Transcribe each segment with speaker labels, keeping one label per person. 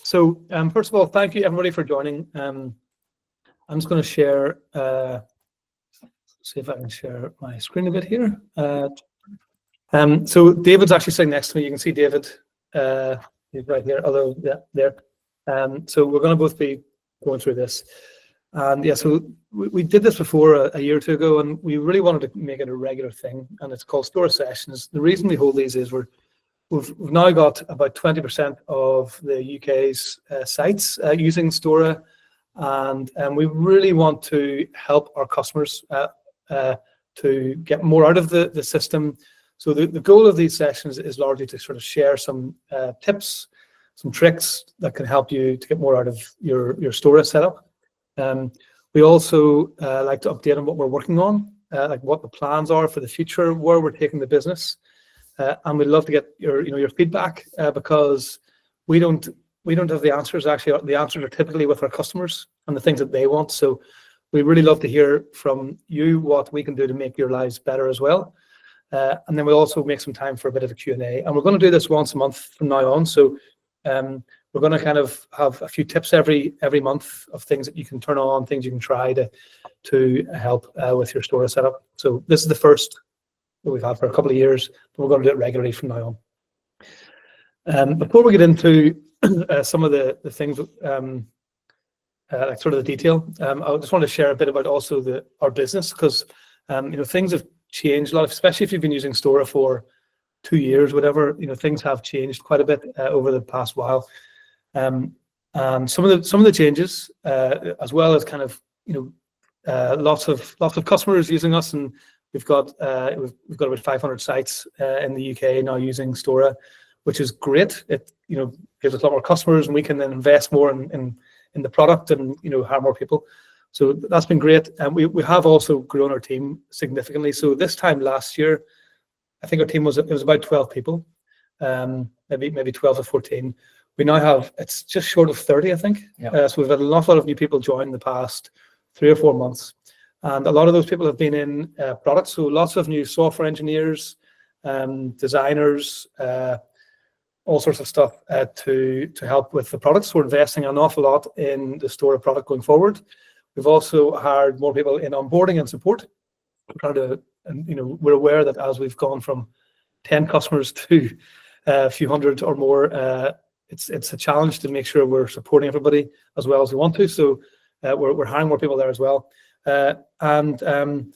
Speaker 1: So first of all, thank you everybody for joining. I'm just going to share, see if I can share my screen a bit here. So David's actually sitting next to me. You can see David, he's right here, although, yeah, there. So we're going to both be going through this. And yeah, so we did this before a year or two ago, and we really wanted to make it a regular thing, and it's called Stora Sessions. The reason we hold these is we've now got about 20% of the UK's sites using Stora, and we really want to help our customers to get more out of the system. So the goal of these sessions is largely to sort of share some tips, some tricks that can help you to get more out of your Stora setup. We also like to update on what we're working on, like what the plans are for the future, where we're taking the business, and we'd love to get your feedback because we don't have the answers. Actually, the answers are typically with our customers and the things that they want. So we really love to hear from you what we can do to make your lives better as well. And then we'll also make some time for a bit of a Q&A. And we're going to do this once a month from now on. So we're going to kind of have a few tips every month of things that you can turn on, things you can try to help with your Stora setup. So this is the first that we've had for a couple of years, but we're going to do it regularly from now on. Before we get into some of the things, like sort of the detail, I just want to share a bit about also our business, because things have changed a lot, especially if you've been using Stora for 2 years, whatever. Things have changed quite a bit over the past while. And some of the changes, as well as kind of lots of customers using us, and we've got about 500 sites in the UK now using Stora, which is great. It gives us a lot more customers, and we can then invest more in the product and hire more people. So that's been great. And we have also grown our team significantly. So this time last year, I think our team was about 12 people, maybe 12 or 14. We now have, it's just short of 30, I think.
Speaker 2: Yeah.
Speaker 1: So we've had a lot of new people join in the past 3 or 4 months. And a lot of those people have been in products. So lots of new software engineers, designers, all sorts of stuff to help with the products. We're investing an awful lot in the Stora product going forward. We've also hired more people in onboarding and support. We're aware that as we've gone from 10 customers to a few hundred or more, it's a challenge to make sure we're supporting everybody as well as we want to. So we're hiring more people there as well. And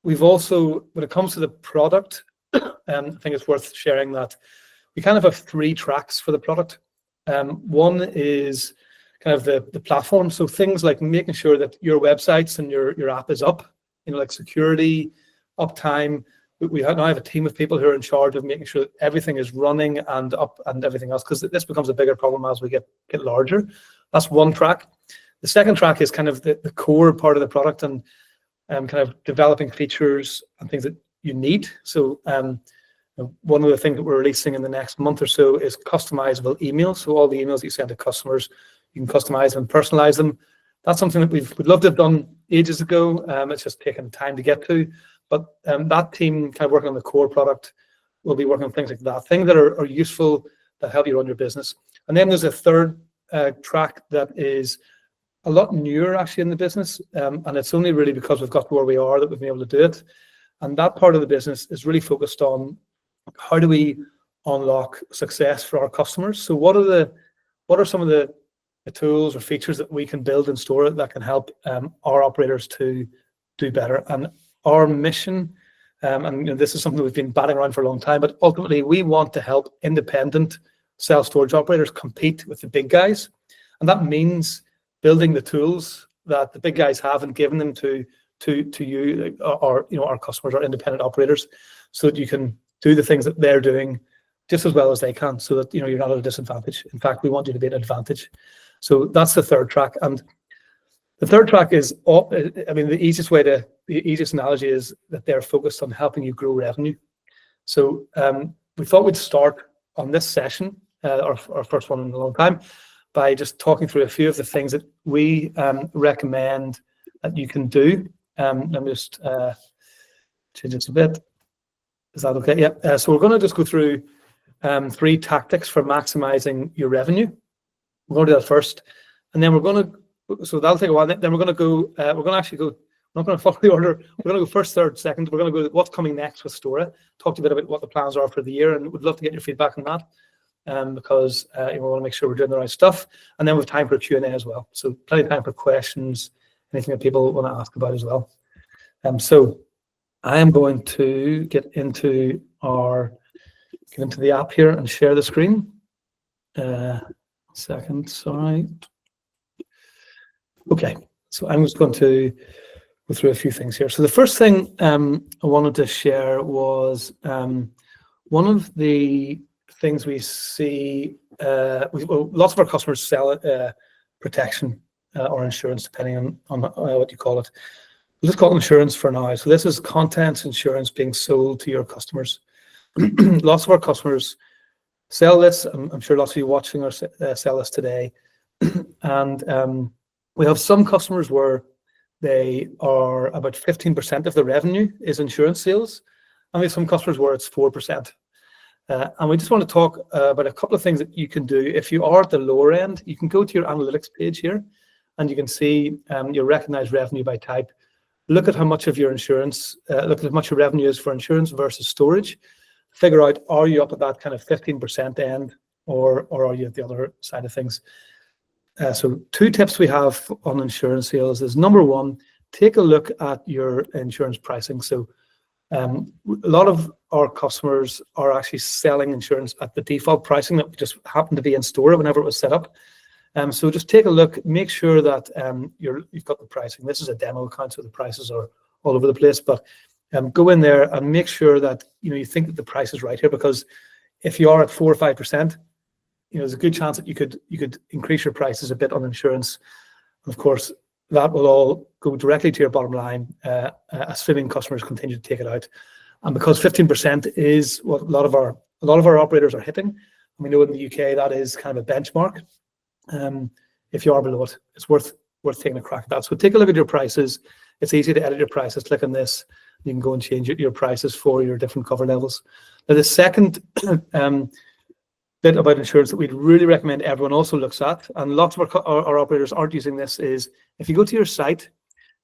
Speaker 1: we've also, when it comes to the product, I think it's worth sharing that we kind of have 3 tracks for the product. One is kind of the platform. So things like making sure that your websites and your app is up, like security, uptime. We now have a team of people who are in charge of making sure that everything is running and up and everything else, because this becomes a bigger problem as we get larger. That's one track. The second track is kind of the core part of the product and kind of developing features and things that you need. So one of the things that we're releasing in the next month or so is customizable emails. So all the emails you send to customers, you can customize them, personalize them. That's something that we'd love to have done ages ago. It's just taken time to get to. But that team kind of working on the core product will be working on things like that, things that are useful, that help you run your business. And then there's a third track that is a lot newer actually in the business. And it's only really because we've got to where we are that we've been able to do it. And that part of the business is really focused on how do we unlock success for our customers. So what are some of the tools or features that we can build in Stora that can help our operators to do better? And our mission, and this is something we've been batting around for a long time, but ultimately we want to help independent self-storage operators compete with the big guys. And that means building the tools that the big guys have and giving them to you, our customers, our independent operators, so that you can do the things that they're doing just as well as they can, so that you're not at a disadvantage. In fact, we want you to be at an advantage. So that's the third track. And the third track is, the easiest analogy is that they're focused on helping you grow revenue. So we thought we'd start on this session, our first one in a long time, by just talking through a few of the things that we recommend that you can do. Let me just change this a bit. Is that okay? Yeah. So we're going to just go through 3 tactics for maximizing your revenue. We're going to do that first, and then we're going to. So that'll take a while. Then we're going to go. We're going to actually go. We're not going to follow the order. We're going to go first, third, second. We're going to go to what's coming next with Stora. Talk to you a bit about what the plans are for the year, and we'd love to get your feedback on that, because we want to make sure we're doing the right stuff. And then we have time for Q&A as well. So plenty of time for questions, anything that people want to ask about as well. So I am going to get into the app here and share the screen. Second, sorry. Okay, so I'm just going to go through a few things here. So the first thing I wanted to share was one of the things we see. Lots of our customers sell protection or insurance, depending on what you call it. We'll just call it insurance for now. So this is contents insurance being sold to your customers. Lots of our customers sell this. I'm sure lots of you watching or sell this today. And we have some customers where they are about 15% of the revenue is insurance sales. And we have some customers where it's 4%. And we just want to talk about a couple of things that you can do. If you are at the lower end, you can go to your analytics page here, and you can see your recognized revenue by type. Look at how much of your insurance, look at how much your revenue is for insurance versus storage. Figure out, are you up at that kind of 15% end, or are you at the other side of things? So two tips we have on insurance sales is, number one, take a look at your insurance pricing. So a lot of our customers are actually selling insurance at the default pricing that just happened to be in Stora whenever it was set up. So just take a look, make sure that you've got the pricing. This is a demo account, so the prices are all over the place, but go in there and make sure that you think that the price is right here, because if you are at 4 or 5%, there's a good chance that you could increase your prices a bit on insurance. And of course, that will all go directly to your bottom line, assuming customers continue to take it out. And because 15% is what a lot of our operators are hitting, and we know in the UK that is kind of a benchmark. If you are below it, it's worth taking a crack at that. So take a look at your prices. It's easy to edit your prices. Click on this. You can go and change your prices for your different cover levels. Now, the second bit about insurance that we'd really recommend everyone also looks at, and lots of our operators aren't using this, is if you go to your site,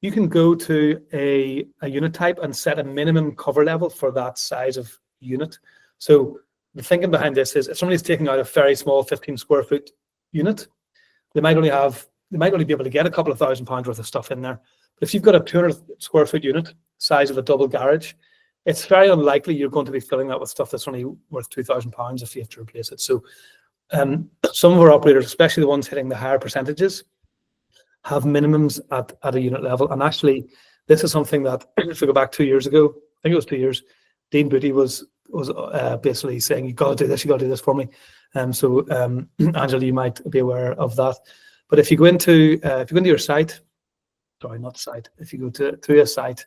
Speaker 1: you can go to a unit type and set a minimum cover level for that size of unit. So the thinking behind this is, if somebody's taking out a very small 15 square foot unit, they might only be able to get a couple of £1,000 worth of stuff in there. But if you've got a 200 square foot unit, size of a double garage, it's very unlikely you're going to be filling that with stuff that's only worth £2,000 if you have to replace it. So some of our operators, especially the ones hitting the higher percentages, have minimums at a unit level. And actually, this is something that, if we go back 2 years ago, I think it was 2 years, Dean Booty was basically saying, you got to do this for me. So Angela, you might be aware of that. But if you go into your site, sorry, not site. If you go to a site,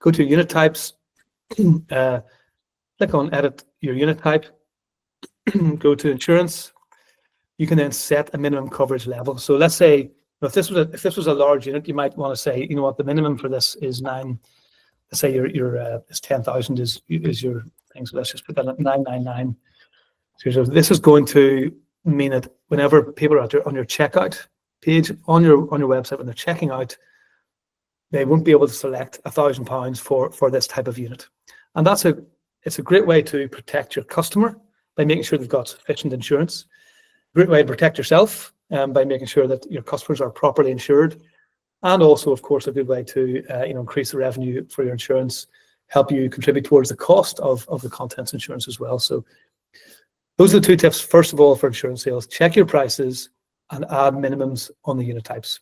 Speaker 1: go to unit types, click on edit your unit type, go to insurance. You can then set a minimum coverage level. So let's say if this was a large unit, you might want to say, you know what, the minimum for this is 9. Let's say your 10,000 is your thing. So let's just put that at 999. So this is going to mean that whenever people are on your checkout page on your website, when they're checking out, they won't be able to select £1,000 for this type of unit. And it's a great way to protect your customer by making sure they've got sufficient insurance. Great way to protect yourself by making sure that your customers are properly insured, and also, of course, a good way to increase the revenue for your insurance, help you contribute towards the cost of the contents insurance as well. So those are the two tips. First of all, for insurance sales, check your prices and add minimums on the unit types.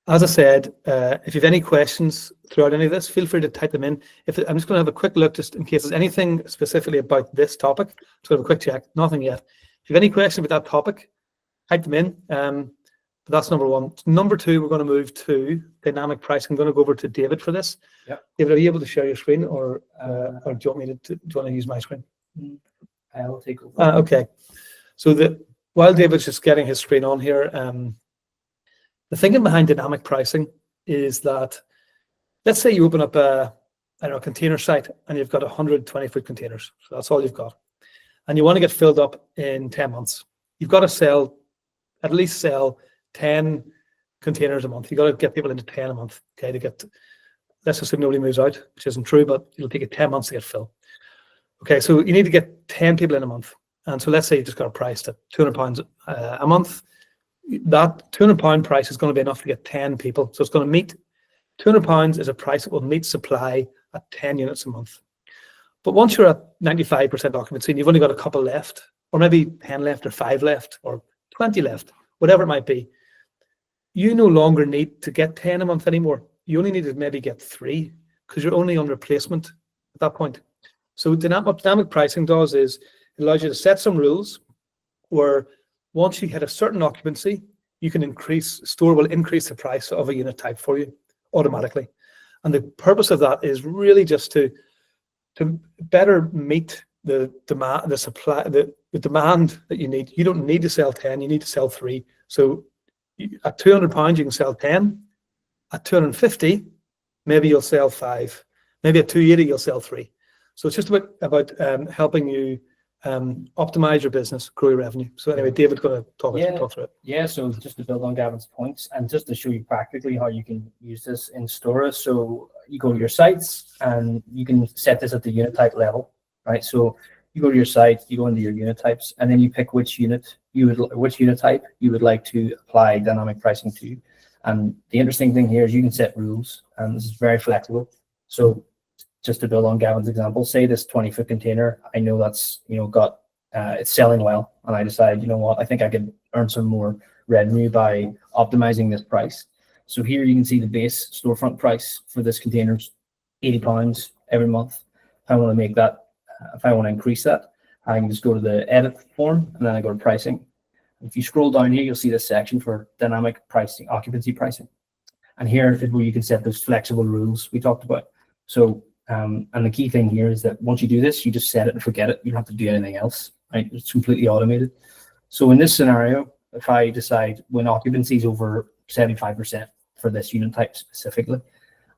Speaker 1: As I said, if you have any questions throughout any of this, feel free to type them in. I'm just going to have a quick look just in case there's anything specifically about this topic. Just have a quick check. Nothing yet. If you have any questions about that topic, type them in. But that's number one. Number two, we're going to move to dynamic pricing. I'm going to go over to David for this. Yeah. David, are you able to share your screen, or do you want me to use my screen?
Speaker 2: I'll take over.
Speaker 1: Okay. So while David's just getting his screen on here, the thinking behind dynamic pricing is that, let's say you open up a container site and you've got 120-foot containers. So that's all you've got. And you want to get filled up in 10 months. you've got to at least sell 10 containers a month. You've got to get people into 10 a month, okay, to get, let's assume nobody moves out, which isn't true, but it'll take you 10 months to get filled. Okay, so you need to get 10 people in a month. And so let's say you just got a price at £200 a month. That £200 price is going to be enough to get 10 people. So it's going to meet, £200 is a price that will meet supply at 10 units a month. But once you're at 95% occupancy and you've only got a couple left, or maybe 10 left or 5 left or 20 left, whatever it might be, you no longer need to get 10 a month anymore. You only need to maybe get 3 because you're only on replacement at that point. So what dynamic pricing does is it allows you to set some rules where once you hit a certain occupancy, you can Store will increase the price of a unit type for you automatically. And the purpose of that is really just to better meet the demand, the demand that you need. You don't need to sell 10, you need to sell 3. So at £200, you can sell 10. At 250, maybe you'll sell 5. Maybe at 280, you'll sell 3. So it's just about helping you optimize your business, grow your revenue. So anyway, David's going to talk through it.
Speaker 2: Yeah, so just to build on Gavin's points and just to show you practically how you can use this in Stora. So you go to your sites and you can set this at the unit type level, right? So you go to your site, you go into your unit types, and then you pick which unit type you would like to apply dynamic pricing to. And the interesting thing here is you can set rules, and this is very flexible. So just to build on Gavin's example, say this 20-foot container, I know that's got it's selling well, and I decide, you know what, I think I could earn some more revenue by optimizing this price. So here you can see the base storefront price for this container is £80 every month. If I want to make that, if I want to increase that, I can just go to the edit form and then I go to pricing. If you scroll down here, you'll see this section for dynamic pricing, occupancy pricing. And here is where you can set those flexible rules we talked about. So, and the key thing here is that once you do this, you just set it and forget it. You don't have to do anything else, right? It's completely automated. So in this scenario, if I decide when occupancy is over 75% for this unit type specifically,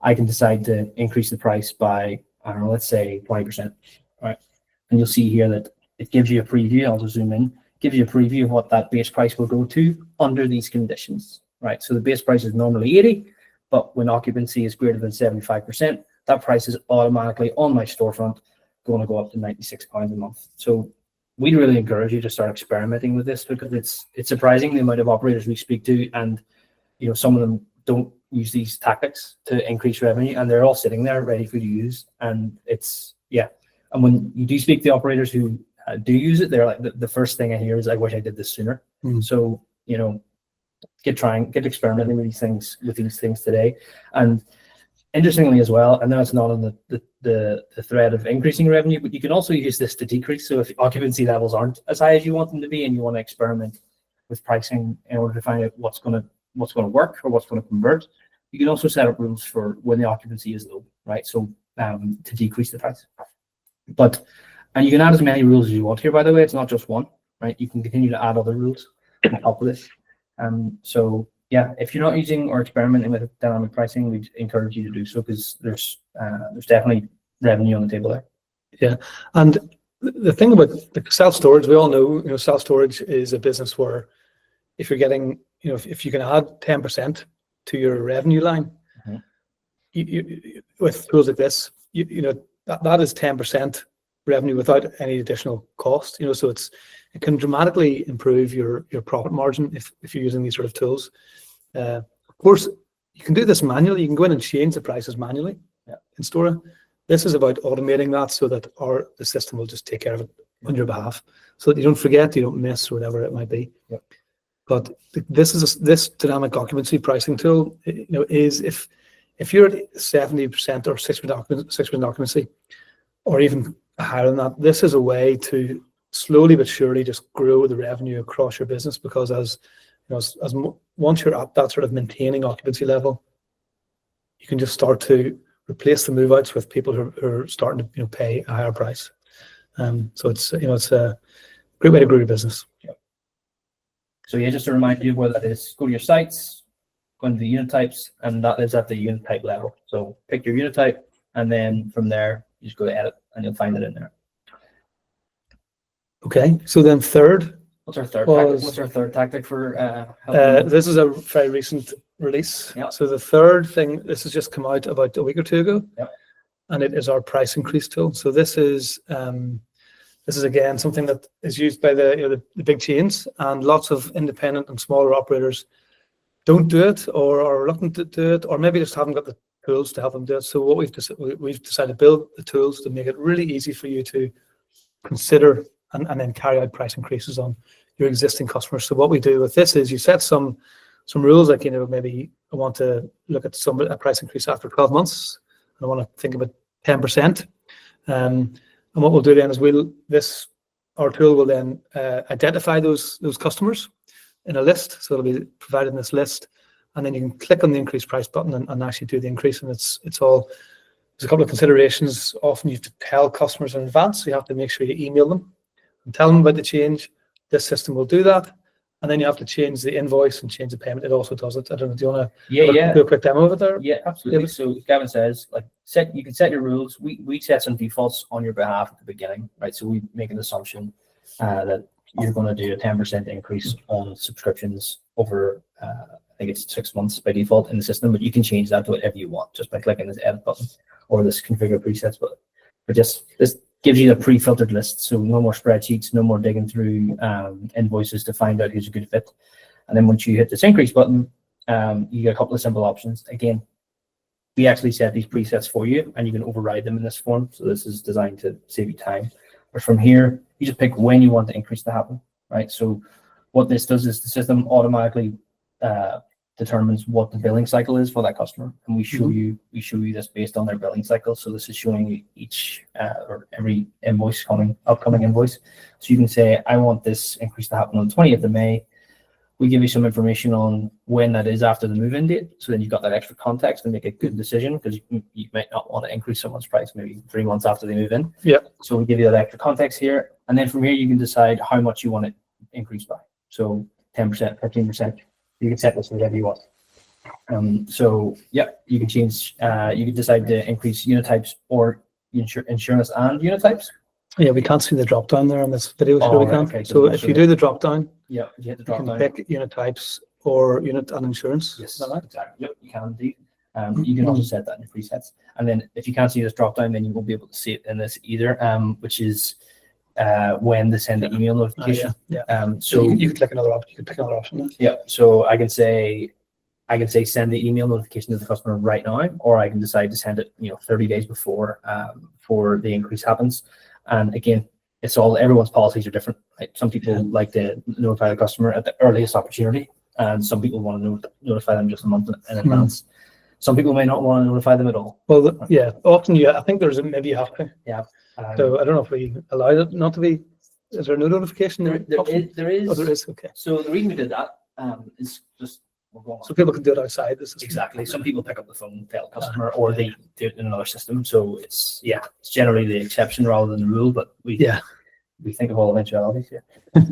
Speaker 2: I can decide to increase the price by, I don't know, let's say 20%, right? And you'll see here that it gives you a preview. I'll just zoom in. Gives you a preview of what that base price will go to under these conditions, right? So the base price is normally 80, but when occupancy is greater than 75%, that price is automatically on my storefront going to go up to £96 a month. So we'd really encourage you to start experimenting with this because it's surprising the amount of operators we speak to, and some of them don't use these tactics to increase revenue, and they're all sitting there ready for you to use. And and when you do speak to operators who do use it, they're like, the first thing I hear is, I wish I did this sooner. So get experimenting with these things today. And interestingly as well, and now it's not on the thread of increasing revenue, but you can also use this to decrease. So if occupancy levels aren't as high as you want them to be, and you want to experiment with pricing in order to find out what's going to work or what's going to convert, you can also set up rules for when the occupancy is low, right? So to decrease the price. And you can add as many rules as you want here, by the way. It's not just one, right? You can continue to add other rules on top of this. So yeah, if you're not using or experimenting with dynamic pricing, we encourage you to do so, because there's definitely revenue on the table there.
Speaker 1: Yeah, and the thing about the self-storage, we all know, self-storage is a business where if you're getting, if you can add 10% to your revenue line, you with tools like this, that is 10% revenue without any additional cost. So it can dramatically improve your profit margin if you're using these sort of tools. Of course, you can do this manually. You can go in and change the prices manually in Stora. This is about automating that so that the system will just take care of it on your behalf, so that you don't forget, you don't miss, or whatever it might be.
Speaker 2: Yep.
Speaker 1: But this dynamic occupancy pricing tool, is if you're at 70% or 6% occupancy, or even higher than that, this is a way to slowly but surely just grow the revenue across your business, because once you're at that sort of maintaining occupancy level, you can just start to replace the move outs with people who are starting to pay a higher price. So it's a great way to grow your business.
Speaker 2: Yep. So yeah, just to remind you where that is, go to your sites, go into the unit types, and that is at the unit type level. So pick your unit type, and then from there you just go to edit and you'll find it in there.
Speaker 1: Okay, so then third
Speaker 2: What's our third
Speaker 1: was-
Speaker 2: tactic? What's our third tactic for helping?
Speaker 1: This is a very recent release.
Speaker 2: Yep.
Speaker 1: So the third thing, this has just come out about a week or two ago,
Speaker 2: Yep.
Speaker 1: and it is our price increase tool. So this is again something that is used by the big chains, and lots of independent and smaller operators don't do it, or are reluctant to do it, or maybe just haven't got the tools to help them do it. So what we've decided to build the tools to make it really easy for you to consider and then carry out price increases on your existing customers. So what we do with this is you set some rules, like, maybe I want to look at a price increase after 12 months, and I want to think about 10%. And what we'll do then is our tool will then identify those customers in a list. So it'll be provided in this list, and then you can click on the increase price button and actually do the increase. And it's all, there's a couple of considerations. Often you have to tell customers in advance, so you have to make sure you email them and tell them about the change. This system will do that, and then you have to change the invoice and change the payment. It also does it. I don't know. Do you want to do a quick demo of it there?
Speaker 2: Yeah, absolutely. So Gavin says, you can set your rules. We set some defaults on your behalf at the beginning, right? So we make an assumption that you're going to do a 10% increase on subscriptions over, I think it's 6 months by default in the system, but you can change that to whatever you want just by clicking this edit button or this configure presets button. But this gives you a pre-filtered list, so no more spreadsheets, no more digging through invoices to find out who's a good fit. And then once you hit this increase button, you get a couple of simple options. Again, we actually set these presets for you, and you can override them in this form. So this is designed to save you time. But from here, you just pick when you want the increase to happen, right? So what this does is the system automatically determines what the billing cycle is for that customer, and we show you this based on their billing cycle. So this is showing you each or every invoice upcoming invoice. So you can say, I want this increase to happen on the 20th of May. We give you some information on when that is after the move-in date, so then you've got that extra context to make a good decision, because you might not want to increase someone's price maybe 3 months after they move in.
Speaker 1: Yeah. So
Speaker 2: we give you that extra context here, and then from here you can decide how much you want it increased by. So 10%, 15%. You can set this whatever you want. So yeah, you can change. You can decide to increase unit types or insurance and unit types.
Speaker 1: Yeah, we can't see the drop down there on this video, so we can.
Speaker 2: Okay,
Speaker 1: so if you do the drop down,
Speaker 2: yeah, you hit the
Speaker 1: you
Speaker 2: drop
Speaker 1: can
Speaker 2: down.
Speaker 1: pick unit types or unit and insurance.
Speaker 2: Yes,
Speaker 1: Is that right?
Speaker 2: exactly. Yep, you can indeed. You can also set that in your presets. And then if you can't see this drop down, then you won't be able to see it in this either, which is when to send the email notification.
Speaker 1: So you can click another option. You can pick another option.
Speaker 2: Yeah. So I can say send the email notification to the customer right now, or I can decide to send it 30 days before the increase happens. And again, everyone's policies are different, right? Some people like to notify the customer at the earliest opportunity, and some people want to notify them just a month in advance. Some people may not want to notify them at all.
Speaker 1: Well, often I think maybe you have to.
Speaker 2: Yeah.
Speaker 1: So I don't know if we allow it not to be. Is there no notification?
Speaker 2: There is.
Speaker 1: Oh, there is. Okay.
Speaker 2: So the reason we did that is just
Speaker 1: so people can do it outside the system.
Speaker 2: Exactly. Some people pick up the phone, tell the customer, or they do it in another system. So it's generally the exception rather than the rule. But we think of all eventualities.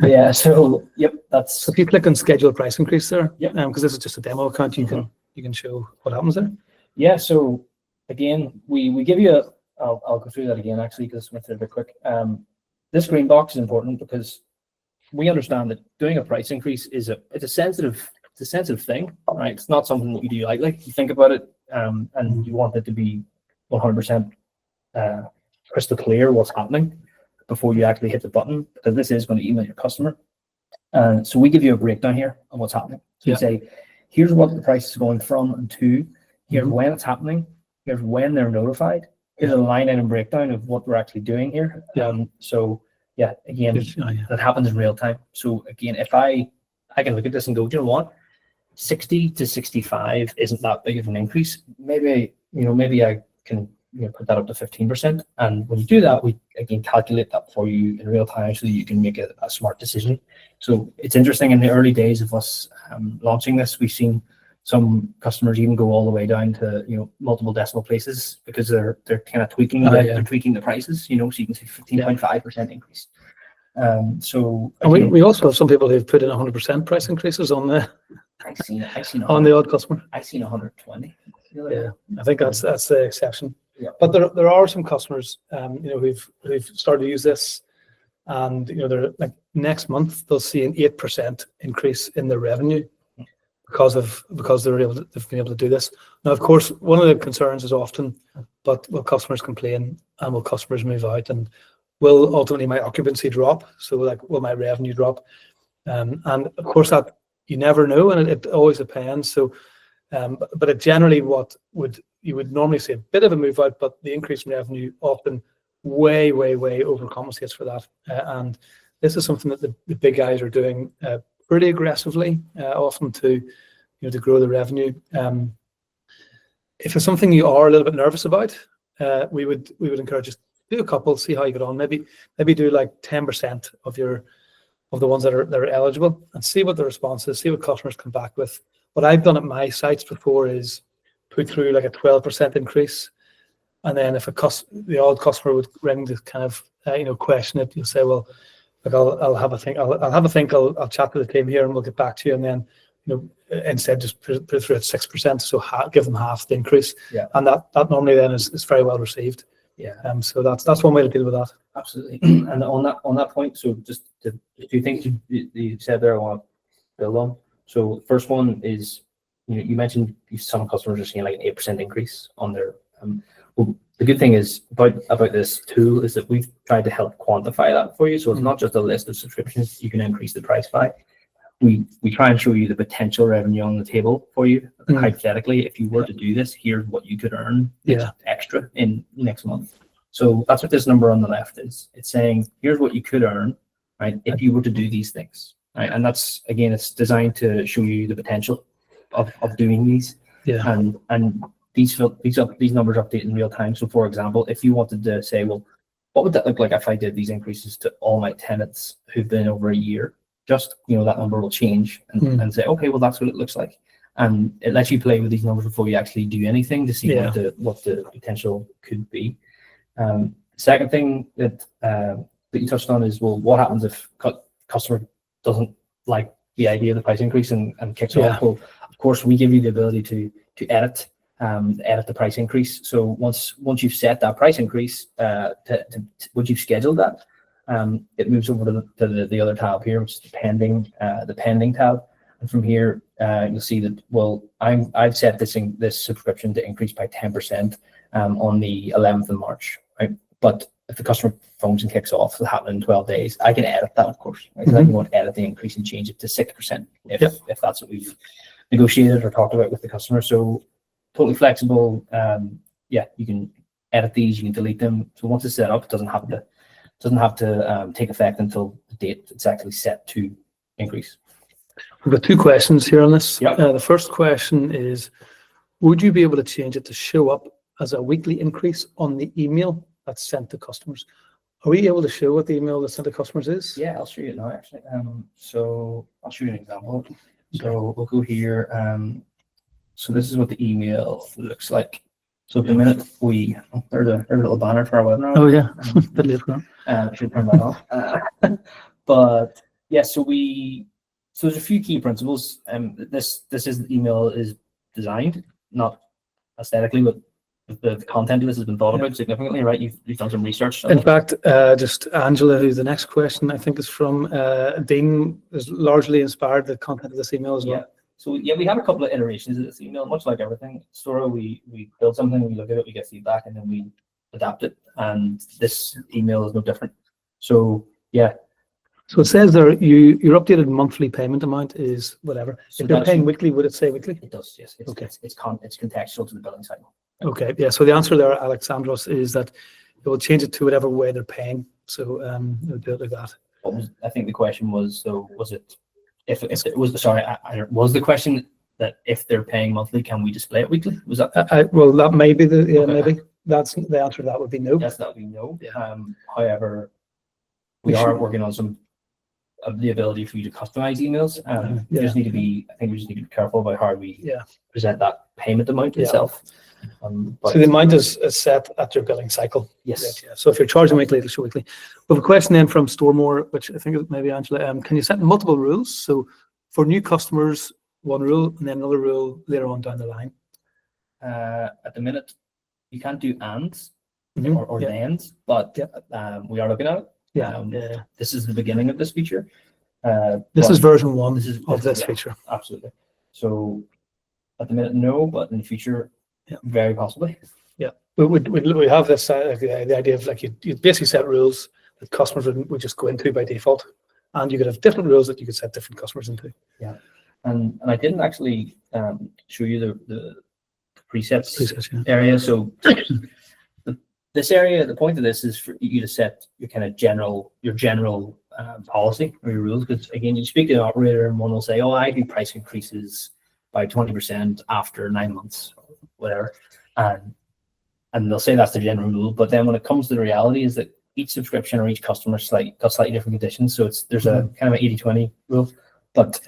Speaker 2: Yeah. So that's.
Speaker 1: So if you click on schedule price increase there,
Speaker 2: because
Speaker 1: this is just a demo account, you can show what happens there.
Speaker 2: Yeah. So again, we give you I'll go through that again actually, because it's went through a bit quick. This green box is important because we understand that doing a price increase is a sensitive thing, right? It's not something that you do lightly. You think about it, and you want it to be 100% crystal clear what's happening before you actually hit the button, because this is going to email your customer. So we give you a breakdown here of what's happening. So you say, here's what the price is going from and to, here's when it's happening, here's when they're notified, here's a line item breakdown of what we're actually doing here. So again, that happens in real time. So again, if I can look at this and go, do you know what? 60 to 65 isn't that big of an increase. Maybe I can put that up to 15%. And when you do that, we again calculate that for you in real time so that you can make a smart decision. So it's interesting, in the early days of us launching this, we've seen some customers even go all the way down to multiple decimal places, because they're kind of tweaking they're tweaking the prices, so you can see 15.5% increase. So
Speaker 1: and we also have some people who've put in 100% price increases on the
Speaker 2: I've seen
Speaker 1: on the odd customer.
Speaker 2: I've seen 120.
Speaker 1: Yeah, I think that's the exception.
Speaker 2: Yeah.
Speaker 1: But there are some customers who've started to use this, and they're like next month they'll see an 8% increase in their revenue because they've been able to do this. Now, of course, one of the concerns is often, but will customers complain and will customers move out, and will ultimately my occupancy drop? So like, will my revenue drop? And of course that you never know, and it always depends. So, but it generally you would normally see a bit of a move out, but the increase in revenue often way overcompensates for that. And this is something that the big guys are doing pretty aggressively, often to grow the revenue. If it's something you are a little bit nervous about, we would encourage you to do a couple, see how you get on. Maybe do like 10% of the ones that are eligible, and see what the response is, see what customers come back with. What I've done at my sites before is put through like a 12% increase, and then if the odd customer would ring to kind of question it, you'll say, well, like I'll have a think. I'll chat to the team here, and we'll get back to you. And then instead just put it through at 6%, so give them half the increase.
Speaker 2: Yeah.
Speaker 1: And that normally then is very well received.
Speaker 2: Yeah.
Speaker 1: So that's one way to deal with that.
Speaker 2: Absolutely. And on that point, so just the two things you said there, I want to build on. So first one is, you mentioned some customers are seeing like an 8% increase on their. Well, the good thing is about this tool is that we've tried to help quantify that for you. So it's not just a list of subscriptions you can increase the price by. We try and show you the potential revenue on the table for you. Hypothetically, if you were to do this, here's what you could earn extra in next month. So that's what this number on the left is. It's saying, here's what you could earn, right, if you were to do these things, right? And that's, again, it's designed to show you the potential of doing these.
Speaker 1: Yeah.
Speaker 2: And these numbers update in real time. So, for example, if you wanted to say, well, what would that look like if I did these increases to all my tenants who've been over a year? Just, that number will change and say, okay, well, that's what it looks like. And it lets you play with these numbers before you actually do anything to see what the potential could be. Second thing that you touched on is, well, what happens if customer doesn't like the idea of the price increase and kicks off? Well, of course, we give you the ability to edit the price increase. So once you've set that price increase, once you've scheduled that, it moves over to the other tab here, which is the pending tab. And from here, you'll see that, well, I've set this subscription to increase by 10% on the 11th of March, right? But if the customer phones and kicks off, it'll happen in 12 days. I can edit that, of course. Right? So I can go and edit the increase and change it to 6% if that's what we've negotiated or talked about with the customer. So totally flexible. You can edit these, you can delete them. So once it's set up, it doesn't have to take effect until the date it's actually set to increase.
Speaker 1: We've got two questions here on this.
Speaker 2: Yep.
Speaker 1: The first question is, would you be able to change it to show up as a weekly increase on the email that's sent to customers? Are we able to show what the email that's sent to customers is?
Speaker 2: Yeah, I'll show you it now, actually. So I'll show you an example. So we'll go here. So this is what the email looks like. So the minute there's a little banner for our webinar.
Speaker 1: Oh yeah, bit late for that.
Speaker 2: Should turn that off. But yeah, so there's a few key principles. This is the email is designed, not aesthetically, but the content of this has been thought about significantly, right? You've done some research.
Speaker 1: In fact, just Angela, who's the next question, I think is from Dean, is largely inspired the content of this email as well.
Speaker 2: So we had a couple of iterations of this email, much like everything. Stora, we build something, we look at it, we get feedback, and then we adapt it. And this email is no different. So yeah.
Speaker 1: So it says there your updated monthly payment amount is whatever.
Speaker 2: So
Speaker 1: if you're paying weekly, would it say weekly?
Speaker 2: It does, yes.
Speaker 1: Okay.
Speaker 2: It's contextual to the billing cycle.
Speaker 1: Okay, yeah. So the answer there, Alexandros, is that it will change it to whatever way they're paying. So it'll do it like that.
Speaker 2: I think the question was, so was it if it was, sorry, was the question that if they're paying monthly, can we display it weekly? Was that?
Speaker 1: Well, that may be maybe that's the answer to that would be no.
Speaker 2: Yes, that would be no. Yeah. However, we are working on some of the ability for you to customize emails. We just need to be careful about how we present that payment amount itself.
Speaker 1: So the amount is set at your billing cycle.
Speaker 2: Yes.
Speaker 1: Yeah. So if you're charging weekly, it'll show weekly. We have a question then from Stormore, which I think is maybe Angela. Can you set multiple rules? So for new customers, one rule, and then another rule later on down the line.
Speaker 2: At the minute, you can't do ands or thens, but we are looking at it. This is the beginning of this feature.
Speaker 1: This is version 1 of this
Speaker 2: yeah,
Speaker 1: feature.
Speaker 2: Absolutely. So at the minute, no, but in the future, very possibly.
Speaker 1: Yeah, we have this the idea of like you basically set rules that customers would just go into by default, and you could have different rules that you could set different customers into.
Speaker 2: Yeah, and I didn't actually show you the presets area. So this area, the point of this is for you to set your kind of general policy or your rules. Because again, you speak to an operator and one will say, "Oh, I do price increases by 20% after 9 months, or whatever," and they'll say that's the general rule. But then when it comes to the reality, is that each subscription or each customer got slightly different conditions. So there's a kind of an 80-20 rule. But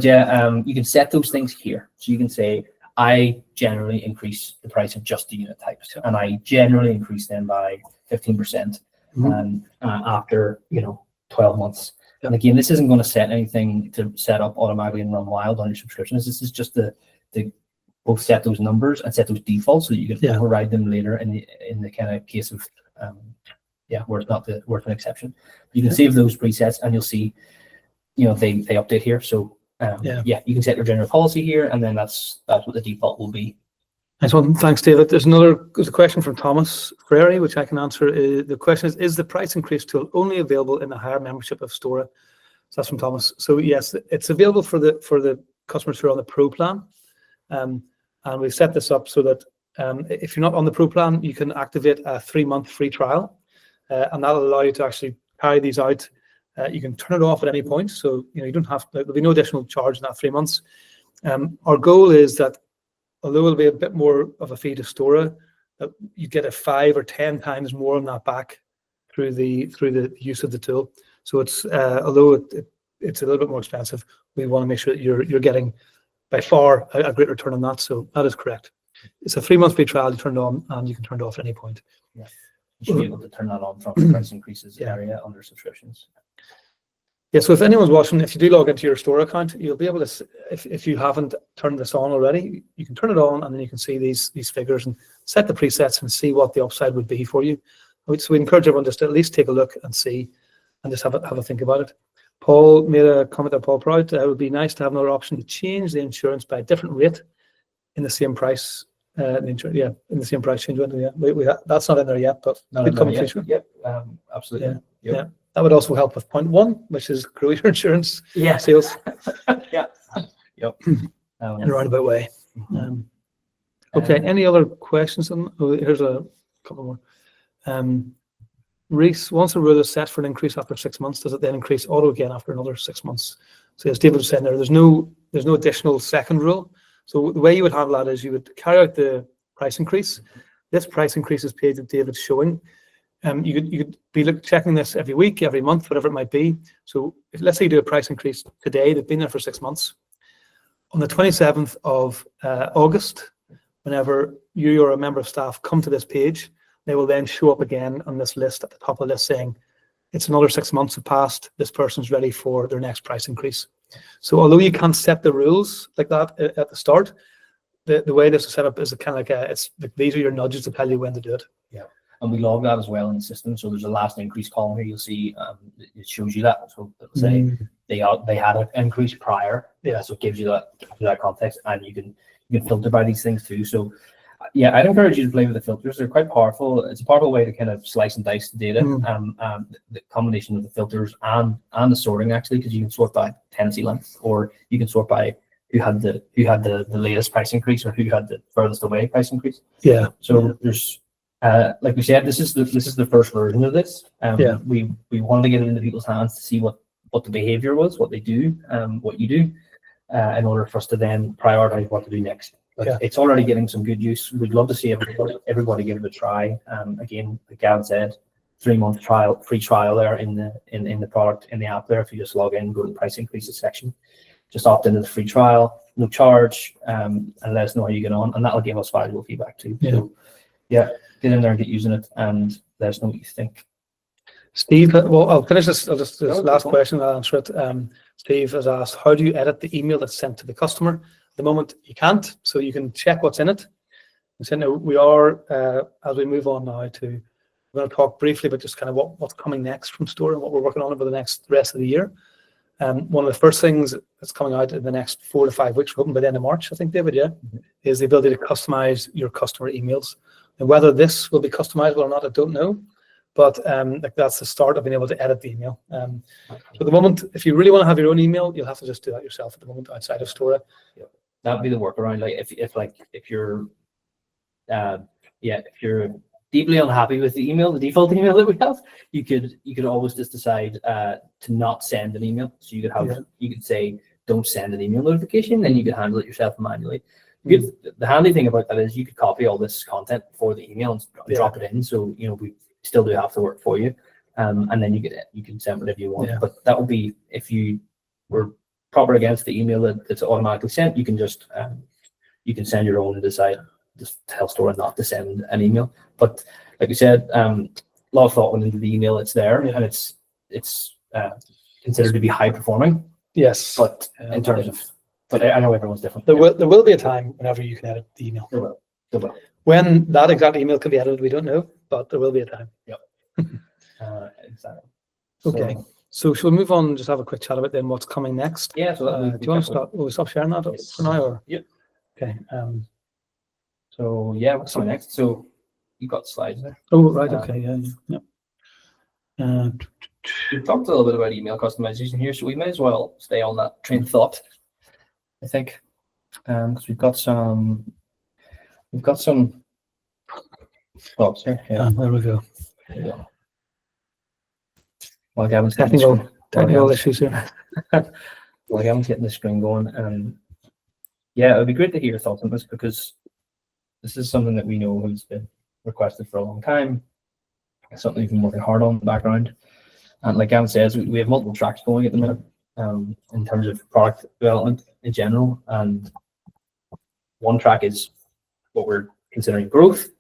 Speaker 2: you can set those things here. So you can say, I generally increase the price of just the unit types, and I generally increase them by 15% after 12 months. And again, this isn't going to set anything to set up automatically and run wild on your subscriptions. This is just the both set those numbers and set those defaults so that you can override them later in the kind of case of where it's not worth an exception. You can save those presets and you'll see they update here. So you can set your general policy here, and then that's what the default will be.
Speaker 1: Nice one. Thanks, David. There's a question from Thomas Frary, which I can answer. The question is the price increase tool only available in the higher membership of Stora? So that's from Thomas. So yes, it's available for the customers who are on the Pro plan. And we've set this up so that if you're not on the Pro plan, you can activate a 3-month free trial, and that'll allow you to actually carry these out. You can turn it off at any point, so you don't have to. There'll be no additional charge in that 3 months. Our goal is that, although it'll be a bit more of a fee to Stora, that you get a 5 or 10 times more on that back through the use of the tool. So it's although it's a little bit more expensive, we want to make sure that you're getting by far a great return on that. So that is correct. It's a 3-month free trial. You turn it on, and you can turn it off at any point.
Speaker 2: Yeah, you should be able to turn that on from the price increases area under subscriptions.
Speaker 1: Yeah, so if anyone's watching, if you do log into your Stora account, you'll be able to, if you haven't turned this on already, you can turn it on, and then you can see these figures and set the presets and see what the upside would be for you. So we encourage everyone just to at least take a look and see, and just have a think about it. Paul made a comment there, Paul Prout. It would be nice to have another option to change the insurance by a different rate in the same price. In the same price change window. Yeah, that's not in there yet, but could come in the future.
Speaker 2: Yep, absolutely.
Speaker 1: Yeah. That would also help with point 1, which is grow your insurance sales.
Speaker 2: Yep.
Speaker 1: In a roundabout way. Okay, any other questions? Here's a couple more. Reese, once a rule is set for an increase after 6 months, does it then increase auto again after another 6 months? So as David was saying there's no additional second rule. So the way you would handle that is you would carry out the price increase. This price increase is paid that David's showing. You could be checking this every week, every month, whatever it might be. So let's say you do a price increase today, they've been there for 6 months. On the 27th of August, whenever you or a member of staff come to this page, they will then show up again on this list at the top of the list saying, it's another 6 months have passed, this person's ready for their next price increase. So although you can't set the rules like that at the start, the way this is set up is kind of like these are your nudges to tell you when to do it.
Speaker 2: Yeah. And we log that as well in the system. So there's a last increase column here. You'll see it shows you that. So it'll say they had an increase prior. Yeah. So it gives you that context, and you can filter by these things too. So yeah, I'd encourage you to play with the filters. They're quite powerful. It's a powerful way to kind of slice and dice the data. The combination of the filters and the sorting actually, because you can sort by tenancy length, or you can sort by who had the latest price increase or who had the furthest away price increase.
Speaker 1: Yeah.
Speaker 2: So there's like we said, this is the first version of this. We wanted to get it into people's hands to see what the behavior was, what they do, what you do, in order for us to then prioritize what to do next. But it's already getting some good use. We'd love to see everybody give it a try. Again, like Gavin said, 3-month trial, free trial there in the product, in the app there. If you just log in, go to the price increases section, just opt into the free trial, no charge, and let us know how you get on, and that'll give us valuable feedback too.
Speaker 1: Yeah.
Speaker 2: So, yeah, get in there and get using it, and let us know what you think.
Speaker 1: Steve, well, I'll finish this. This last question, I'll answer it. Steve has asked, how do you edit the email that's sent to the customer? At the moment, you can't, so you can check what's in it. And so now we are, as we move on now to we're going to talk briefly about just kind of what's coming next from Stora and what we're working on over the rest of the year. One of the first things that's coming out in the next 4 to 5 weeks, we're hoping by the end of March, I think, David, yeah, is the ability to customize your customer emails. And whether this will be customizable or not, I don't know. But like that's the start of being able to edit the email. So at the moment, if you really want to have your own email, you'll have to just do that yourself at the moment outside of Stora.
Speaker 2: Yeah. That'd be the workaround. Like if you're if you're deeply unhappy with the email, the default email that we have, you could always just decide to not send an email. So you could say don't send an email notification, and you could handle it yourself manually. The handy thing about that is you could copy all this content for the email and drop it in. So we still do have to work for you, and then you can send whatever you want. But that would be if you were proper against the email that's automatically sent. You can just you can send your own and decide. Just tell Stora not to send an email. But like we said, a lot of thought went into the email. It's there, and it's considered to be high performing.
Speaker 1: Yes,
Speaker 2: but in terms of, but I know everyone's different.
Speaker 1: There will be a time whenever you can edit the email.
Speaker 2: There will.
Speaker 1: When that exact email can be edited, we don't know, but there will be a time.
Speaker 2: Yep. Exactly.
Speaker 1: Okay. So shall we move on and just have a quick chat about then what's coming next?
Speaker 2: Yeah. So
Speaker 1: do you want to start? Will we stop sharing that for now? Or?
Speaker 2: Yep.
Speaker 1: Okay.
Speaker 2: So yeah, what's coming next? So you got slides there.
Speaker 1: Oh right. Okay. Yeah.
Speaker 2: We've talked a little bit about email customization here, so we may as well stay on that train of thought. I think because we've got some thoughts here. Yeah.
Speaker 1: There we go.
Speaker 2: Yeah. Well, Gavin's
Speaker 1: technical issues here.
Speaker 2: Well, Gavin's getting the screen going, yeah, it would be great to hear your thoughts on this because this is something that we know has been requested for a long time. It's something we've been working hard on in the background. And like Gavin says, we have multiple tracks going at the minute in terms of product development in general. And one track is what we're considering growth.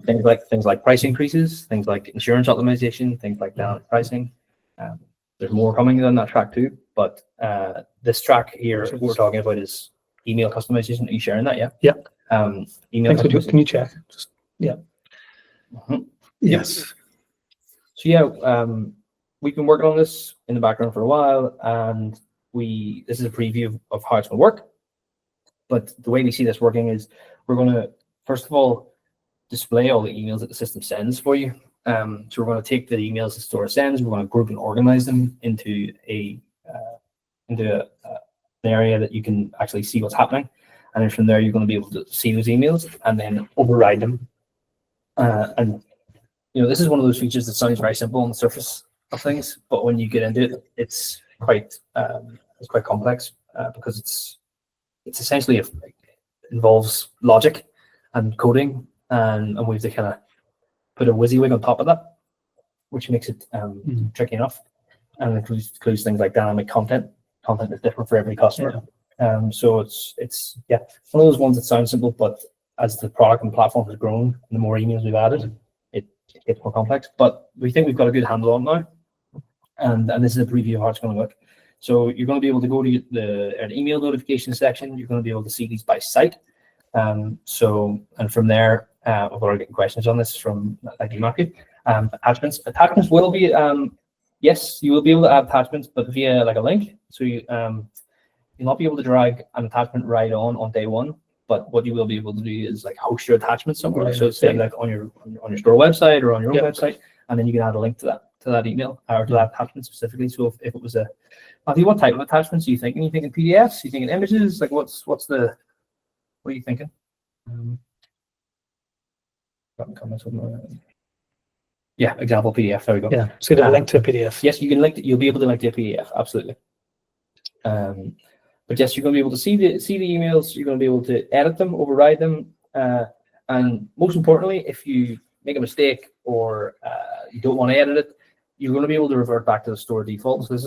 Speaker 2: Things like price increases, things like insurance optimization, things like dynamic pricing. There's more coming on that track too. But this track here we're talking about is email customization. Are you sharing that? Yeah.
Speaker 1: Yeah.
Speaker 2: Email.
Speaker 1: Can you check? Just Yes.
Speaker 2: So yeah, we've been working on this in the background for a while, and this is a preview of how it's going to work. But the way we see this working is we're going to first of all display all the emails that the system sends for you. So we're going to take the emails that Stora sends, we're going to group and organize them into an area that you can actually see what's happening, and then from there you're going to be able to see those emails and then override them. And this is one of those features that sounds very simple on the surface of things, but when you get into it, it's quite complex because it's essentially involves logic and coding, and we have to kind of put a WYSIWYG on top of that, which makes it tricky enough, and includes things like dynamic content. Content is different for every customer. So it's one of those ones that sounds simple, but as the product and platform has grown, and the more emails we've added, it gets more complex. But we think we've got a good handle on it now, and this is a preview of how it's going to look. So you're going to be able to go to an email notification section. You're going to be able to see these by site. And from there, I've already getting questions on this from Matthew. Attachments will be yes, you will be able to add attachments, but via like a link. So you'll not be able to drag an attachment right on day one. But what you will be able to do is like host your attachment somewhere. So say like on your store website or on your own website, and then you can add a link to that email or to that attachment specifically. So if it was Matthew, what type of attachments are you thinking? Are you thinking PDFs? Are you thinking images? Like what are you thinking? Yeah, example PDF. There we go.
Speaker 1: Yeah, so you link to a PDF.
Speaker 2: Yes, you can link. You'll be able to link to a PDF. Absolutely. But yes, you're going to be able to see the emails. You're going to be able to edit them, override them, and most importantly, if you make a mistake or you don't want to edit it, you're going to be able to revert back to the Stora default. So this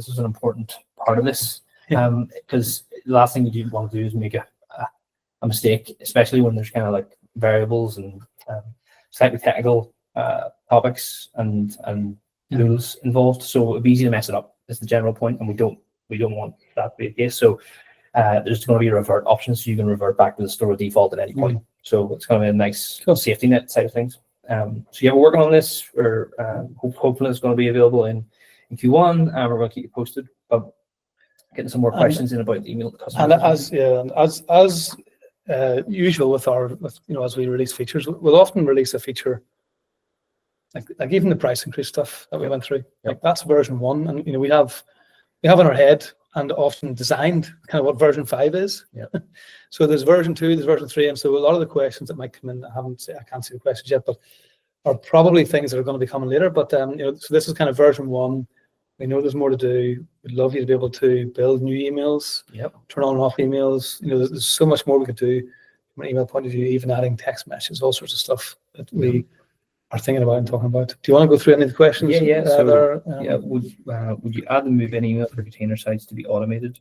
Speaker 2: is an important part of this, because the last thing you want to do is make a mistake, especially when there's kind of like variables and slightly technical topics and rules involved. So it'd be easy to mess it up. Is the general point, and we don't want that to be the case. So there's going to be a revert option, so you can revert back to the Stora default at any point. So it's going to be a nice safety net side of things. So yeah, we're working on this. We're hopefully it's going to be available in Q1, and we're going to keep you posted. But getting some more questions in about the email to customers.
Speaker 1: And as usual with as we release features, we'll often release a feature like even the price increase stuff that we went through. Like that's version 1, and we have in our head and often designed kind of what version 5 is.
Speaker 2: Yeah.
Speaker 1: So there's version 2, there's version 3, and so a lot of the questions that might come in, I can't see the questions yet, but are probably things that are going to be coming later. But so this is kind of version 1. We know there's more to do. We'd love you to be able to build new emails, turn on and off emails. There's so much more we could do from an email point of view, even adding text messages, all sorts of stuff that we are thinking about and talking about. Do you want to go through any of the questions?
Speaker 2: Would you add and move any email for container sites to be automated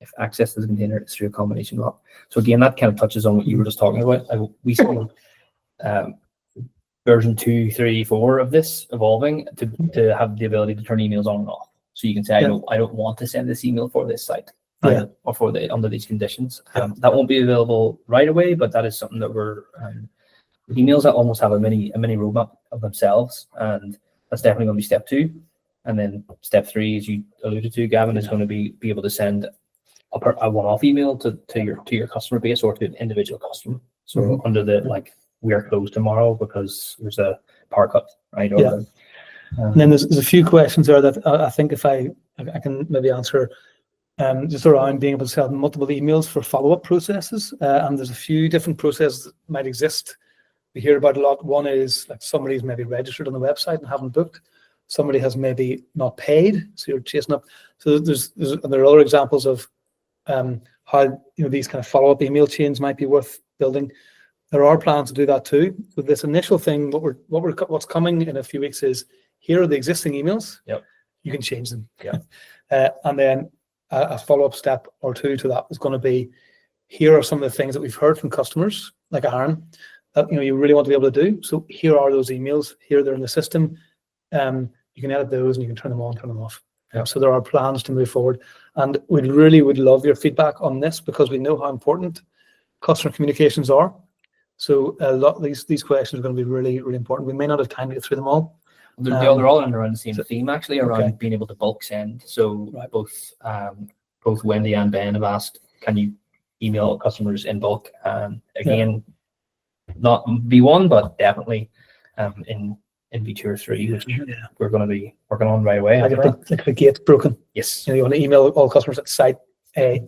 Speaker 2: if access to the container is through a combination lock? So again, that kind of touches on what you were just talking about. We see version 2, 3, 4 of this evolving to have the ability to turn emails on and off. So you can say, I don't want to send this email for this site or for under these conditions. That won't be available right away, but that is something that we're emails that almost have a mini roadmap of themselves, and that's definitely going to be step 2. And then step 3, as you alluded to, Gavin, is going to be able to send a one-off email to your customer base or to an individual customer. So under the we are closed tomorrow because there's a power cut, right?
Speaker 1: And then there's a few questions there that I think if I can maybe answer just around being able to send multiple emails for follow-up processes. And there's a few different processes that might exist. We hear about a lot. One is like somebody's maybe registered on the website and haven't booked. Somebody has maybe not paid, so you're chasing up. So there are other examples of how these kind of follow-up email chains might be worth building. There are plans to do that too. So this initial thing, what's coming in a few weeks is here are the existing emails. You can change them. And then a follow-up step or 2 to that is going to be here are some of the things that we've heard from customers like Aaron that you really want to be able to do. So here are those emails. Here they're in the system. You can edit those and you can turn them on, turn them off. So there are plans to move forward, and we really would love your feedback on this because we know how important customer communications are. So a lot of these questions are going to be really, really important. We may not have time to get through them all.
Speaker 2: They're all around the same theme, actually, around being able to bulk send. So both Wendy and Ben have asked, can you email customers in bulk? Again, not V1, but definitely in V2 or 3, which we're going to be working on right away.
Speaker 1: Like if the gate's broken.
Speaker 2: Yes.
Speaker 1: You want to email all customers at site A.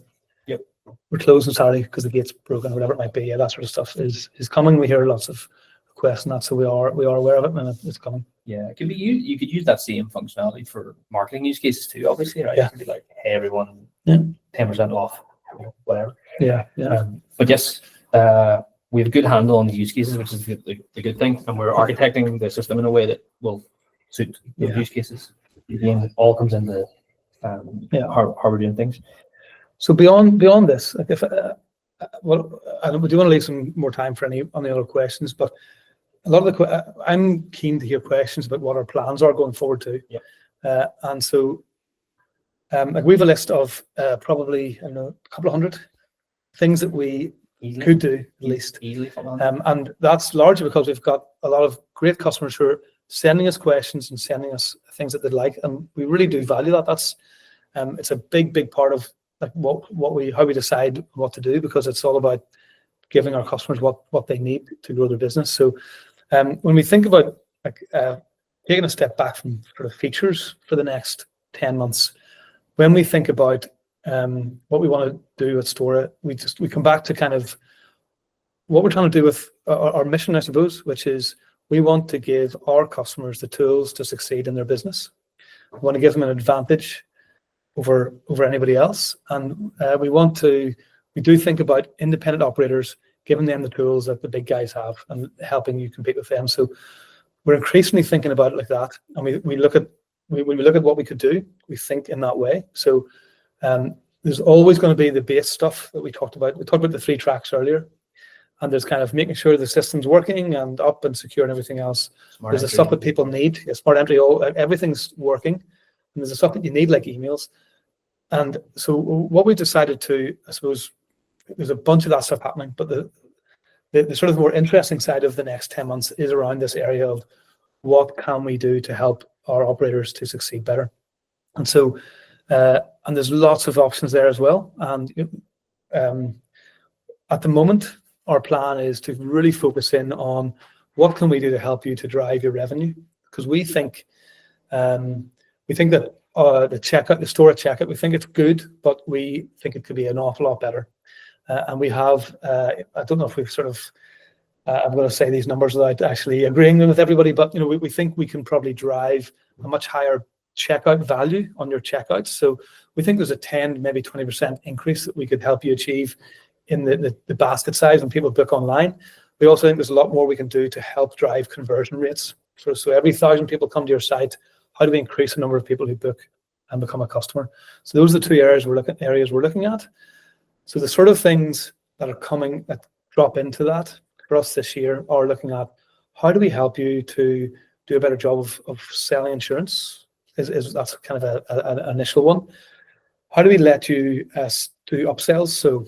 Speaker 1: We're closing Saturday because the gate's broken or whatever it might be. That sort of stuff is coming. We hear lots of requests on that, so we are aware of it and it's coming.
Speaker 2: Yeah, it could be you could use that same functionality for marketing use cases too, obviously, right?
Speaker 1: Yeah.
Speaker 2: It could be like, hey everyone, 10% off, whatever. But yes, we have a good handle on the use cases, which is the good thing, and we're architecting the system in a way that will suit those use cases. Again, it all comes into how we're doing things.
Speaker 1: So beyond this, like if we do want to leave some more time for any on the other questions, but a lot of I'm keen to hear questions about what our plans are going forward too. And so like we have a list of probably a couple of hundred things that we could do at least. And that's largely because we've got a lot of great customers who are sending us questions and sending us things that they'd like, and we really do value that. That's it's a big part of like how we decide what to do, because it's all about giving our customers what they need to grow their business. So when we think about like taking a step back from sort of features for the next 10 months, when we think about what we want to do at Stora, we come back to kind of what we're trying to do with our mission, I suppose, which is we want to give our customers the tools to succeed in their business. We want to give them an advantage over anybody else, and we do think about independent operators, giving them the tools that the big guys have and helping you compete with them. So we're increasingly thinking about it like that, and we look at what we could do. We think in that way. So there's always going to be the base stuff that we talked about. We talked about the 3 tracks earlier, and there's kind of making sure the system's working and up and secure and everything else. There's the stuff that people need. Smart entry, everything's working. And there's the stuff that you need, like emails. And so what we decided to, I suppose, there's a bunch of that stuff happening, but the sort of more interesting side of the next 10 months is around this area of what can we do to help our operators to succeed better. And so, and there's lots of options there as well. And at the moment, our plan is to really focus in on what can we do to help you to drive your revenue, because we think that the checkout, the Stora checkout, we think it's good, but we think it could be an awful lot better. And we have, I don't know if we've sort of, I'm going to say these numbers without actually agreeing with everybody, but we think we can probably drive a much higher checkout value on your checkouts. So we think there's a 10, maybe 20% increase that we could help you achieve in the basket size when people book online. We also think there's a lot more we can do to help drive conversion rates. So every 1,000 people come to your site, how do we increase the number of people who book and become a customer? So those are the two areas we're looking at. So the sort of things that are coming that drop into that for us this year are looking at how do we help you to do a better job of selling insurance. That's kind of an initial one. How do we let you do upsells? So,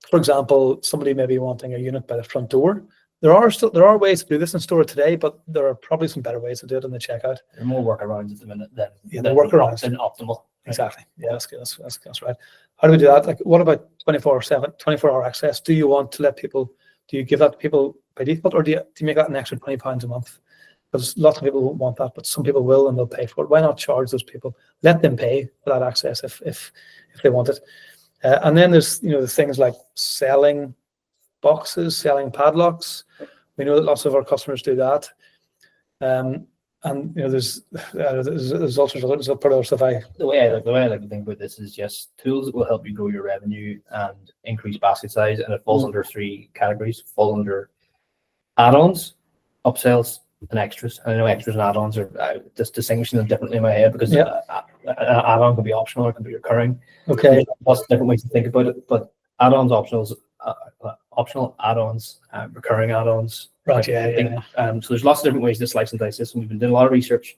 Speaker 1: for example, somebody may be wanting a unit by the front door. There are ways to do this in Stora today, but there are probably some better ways to do it in the checkout.
Speaker 2: There are more workarounds at the minute than optimal.
Speaker 1: Exactly. Yeah, that's right. How do we do that? Like, what about 24-hour access? Do you want to let people? Do you give that to people by default, or do you make that an extra £20 a month? Because lots of people won't want that, but some people will, and they'll pay for it. Why not charge those people? Let them pay for that access if they want it. And then there's the things like selling boxes, selling padlocks. We know that lots of our customers do that. And there's all sorts of other stuff.
Speaker 2: The way I like to think about this is just tools that will help you grow your revenue and increase basket size, and it falls under three categories. Fall under add-ons, upsells, and extras. I know extras and add-ons are just distinguishing them differently in my head, because an add-on can be optional or it can be recurring.
Speaker 1: Okay.
Speaker 2: There's lots of different ways to think about it, but add-ons, optional add-ons, recurring add-ons.
Speaker 1: Right. Yeah.
Speaker 2: So there's lots of different ways to slice and dice this, and we've been doing a lot of research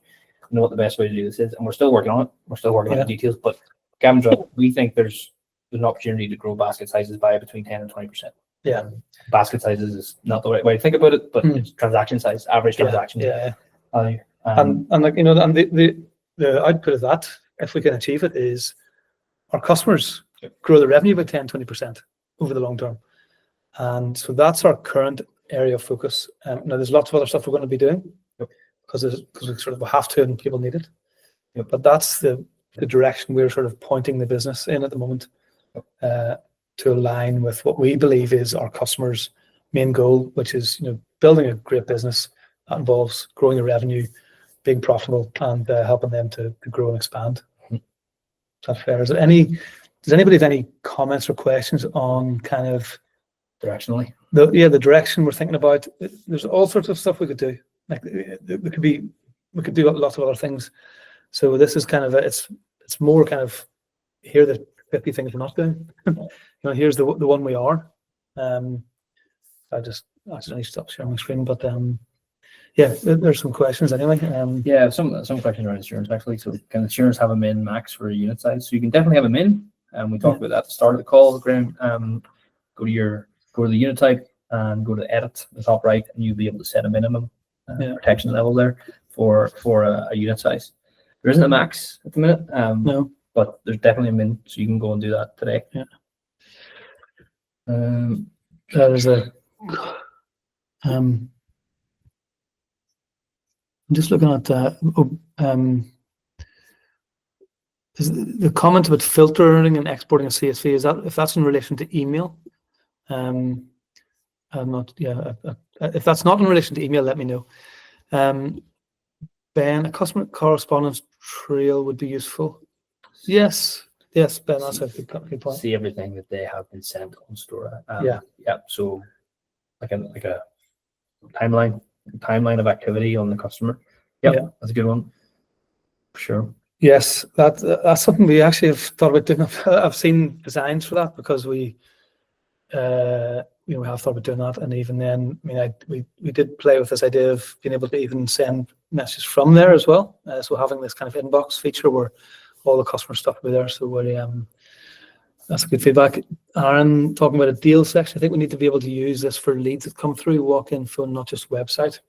Speaker 2: to know what the best way to do this is, and we're still working on it. We're still working on the details, but Gavin's right. We think there's an opportunity to grow basket sizes by between 10 and 20%.
Speaker 1: Yeah.
Speaker 2: Basket sizes is not the right way to think about it, but it's transaction size, average transaction.
Speaker 1: Yeah.
Speaker 2: And
Speaker 1: like and the output of that, if we can achieve it, is our customers grow the revenue by 10-20% over the long term. And so that's our current area of focus. Now there's lots of other stuff we're going to be doing because we sort of have to, and people need it. But that's the direction we're sort of pointing the business in at the moment, to align with what we believe is our customers' main goal, which is building a great business that involves growing the revenue, being profitable, and helping them to grow and expand. Is that fair? Does anybody have any comments or questions on kind of
Speaker 2: directionally
Speaker 1: the direction we're thinking about? There's all sorts of stuff we could do. Like we could do lots of other things. So this is kind of it's more kind of, here are the 50 things we're not doing. Here's the one we are. I just accidentally stopped sharing my screen, but there's some questions anyway.
Speaker 2: Some questions around insurance actually. So can insurance have a min max for a unit size? So you can definitely have a min. We talked about that at the start of the call, Graham. Go to the unit type and go to edit the top right, and you'll be able to set a minimum protection level there for a unit size. There isn't a max at the minute.
Speaker 1: No.
Speaker 2: But there's definitely a min, so you can go and do that today.
Speaker 1: Yeah. There's I'm just looking at the comment about filtering and exporting a CSV. Is that if that's in relation to email? I'm not. Yeah. If that's not in relation to email, let me know. Ben, a customer correspondence trail would be useful. Yes, Ben, that's a good point.
Speaker 2: See everything that they have been sent on Stora. So like a timeline of activity on the customer. That's a good one. For sure.
Speaker 1: Yes, that's something we actually have thought about doing. I've seen designs for that, because we have thought about doing that, and even then, we did play with this idea of being able to even send messages from there as well. So having this kind of inbox feature where all the customer stuff will be there. So That's good feedback. Aaron, talking about a deal section, I think we need to be able to use this for leads that come through walk-in phone, not just website.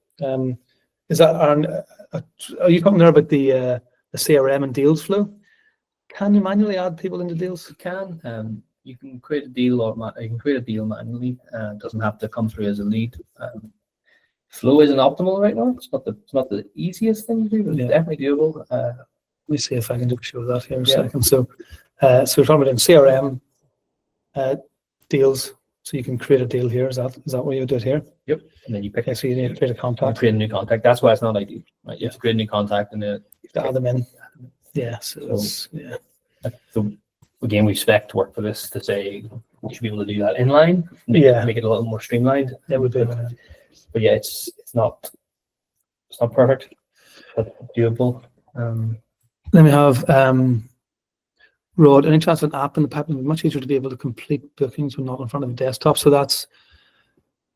Speaker 1: Is that, Aaron, are you talking there about the CRM and deals flow? Can you manually add people into deals?
Speaker 2: You can. You can create a deal you can create a deal manually. It doesn't have to come through as a lead. Flow isn't optimal right now. It's not the easiest thing to do, but it's definitely doable.
Speaker 1: Let me see if I can show that here in a second. So we're talking about in CRM deals. So you can create a deal here. Is that what you do it here?
Speaker 2: Yep. And then you pick.
Speaker 1: So you need to create a contact.
Speaker 2: Create a new contact. That's why it's not ideal. Right? You have to create a new contact and
Speaker 1: you have to add them in. Yeah. So
Speaker 2: again, we expect to work for this to say we should be able to do that inline. Make it a little more streamlined.
Speaker 1: That would be.
Speaker 2: But yeah, it's not perfect, but doable.
Speaker 1: Then we have Rod. Any chance of an app in the pipeline? Much easier to be able to complete bookings when not in front of the desktop. So that's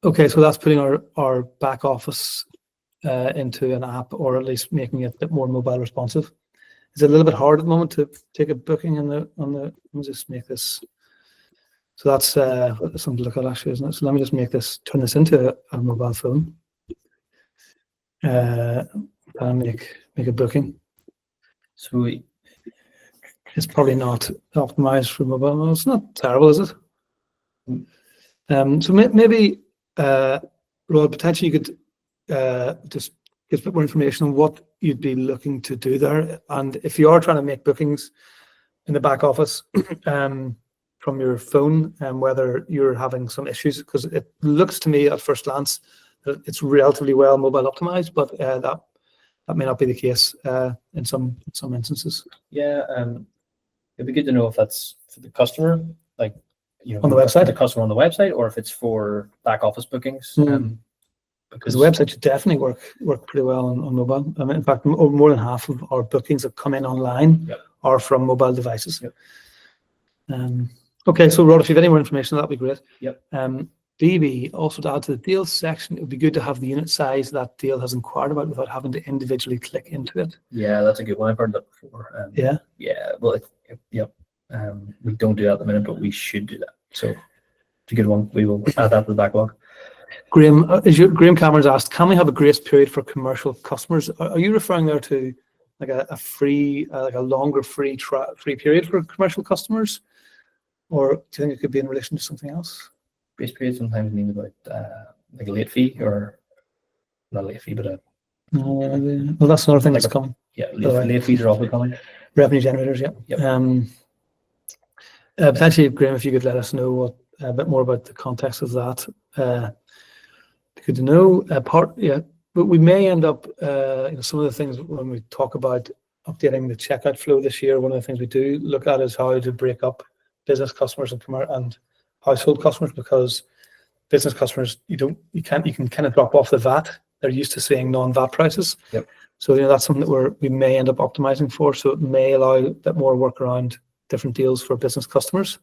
Speaker 1: okay. So that's putting our back office into an app, or at least making it a bit more mobile responsive. It's a little bit hard at the moment to take a booking let me just make this. So that's something to look at actually, isn't it? So let me just turn this into a mobile phone. And make a booking. So it's probably not optimized for mobile. Well, it's not terrible, is it? So maybe Rod, potentially you could just give a bit more information on what you'd be looking to do there, and if you are trying to make bookings in the back office from your phone, and whether you're having some issues, because it looks to me at first glance that it's relatively well mobile optimized, but that may not be the case in some instances.
Speaker 2: Yeah, it'd be good to know if that's for the customer, like
Speaker 1: on the website,
Speaker 2: the customer on the website, or if it's for back office bookings.
Speaker 1: Because the website should definitely work pretty well on mobile. I mean, in fact, more than half of our bookings that come in online are from mobile devices. Okay, so Rod, if you have any more information, that'd be great. DB, also to add to the deals section, it would be good to have the unit size that deal has inquired about without having to individually click into it.
Speaker 2: Yeah, that's a good one. I've heard that before. Well, we don't do that at the minute, but we should do that. So it's a good one. We will add that to the backlog.
Speaker 1: Graham Cameron's asked, can we have a grace period for commercial customers? Are you referring there to like a free, like a longer free period for commercial customers, or do you think it could be in relation to something else?
Speaker 2: Grace period sometimes means about like a late fee, or not a late fee, but
Speaker 1: well, that's another thing that's coming.
Speaker 2: Yeah, late fees are also coming.
Speaker 1: Revenue generators, potentially, Graham, if you could let us know a bit more about the context of that. Good to know. But we may end up, some of the things when we talk about updating the checkout flow this year, one of the things we do look at is how to break up business customers and household customers, because business customers, you can kind of drop off the VAT. They're used to seeing non-VAT prices. So that's something that we may end up optimizing for. So it may allow a bit more work around different deals for business customers.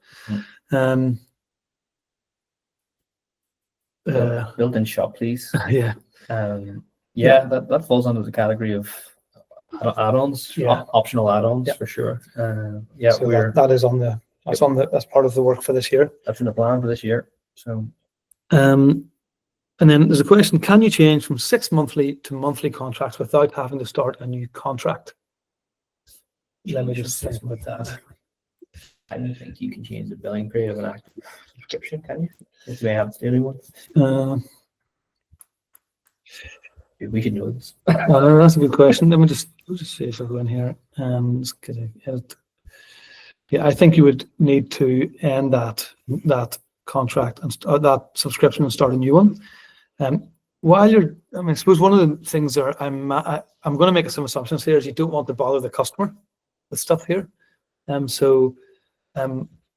Speaker 2: Built-in shop, please.
Speaker 1: That
Speaker 2: falls under the category of add-ons, optional add-ons for sure.
Speaker 1: So that's part of the work for this year.
Speaker 2: That's in the plan for this year. So,
Speaker 1: and then there's a question: can you change from 6 monthly to monthly contracts without having to start a new contract? Let me just think about that.
Speaker 2: I don't think you can change the billing period of an active subscription, can you? If we have daily one. We should know this.
Speaker 1: That's a good question. Let me just see if I go in here. Just get it edit. I think you would need to end that contract and that subscription and start a new one. I suppose one of the things there, I'm going to make some assumptions here, is you don't want to bother the customer with stuff here.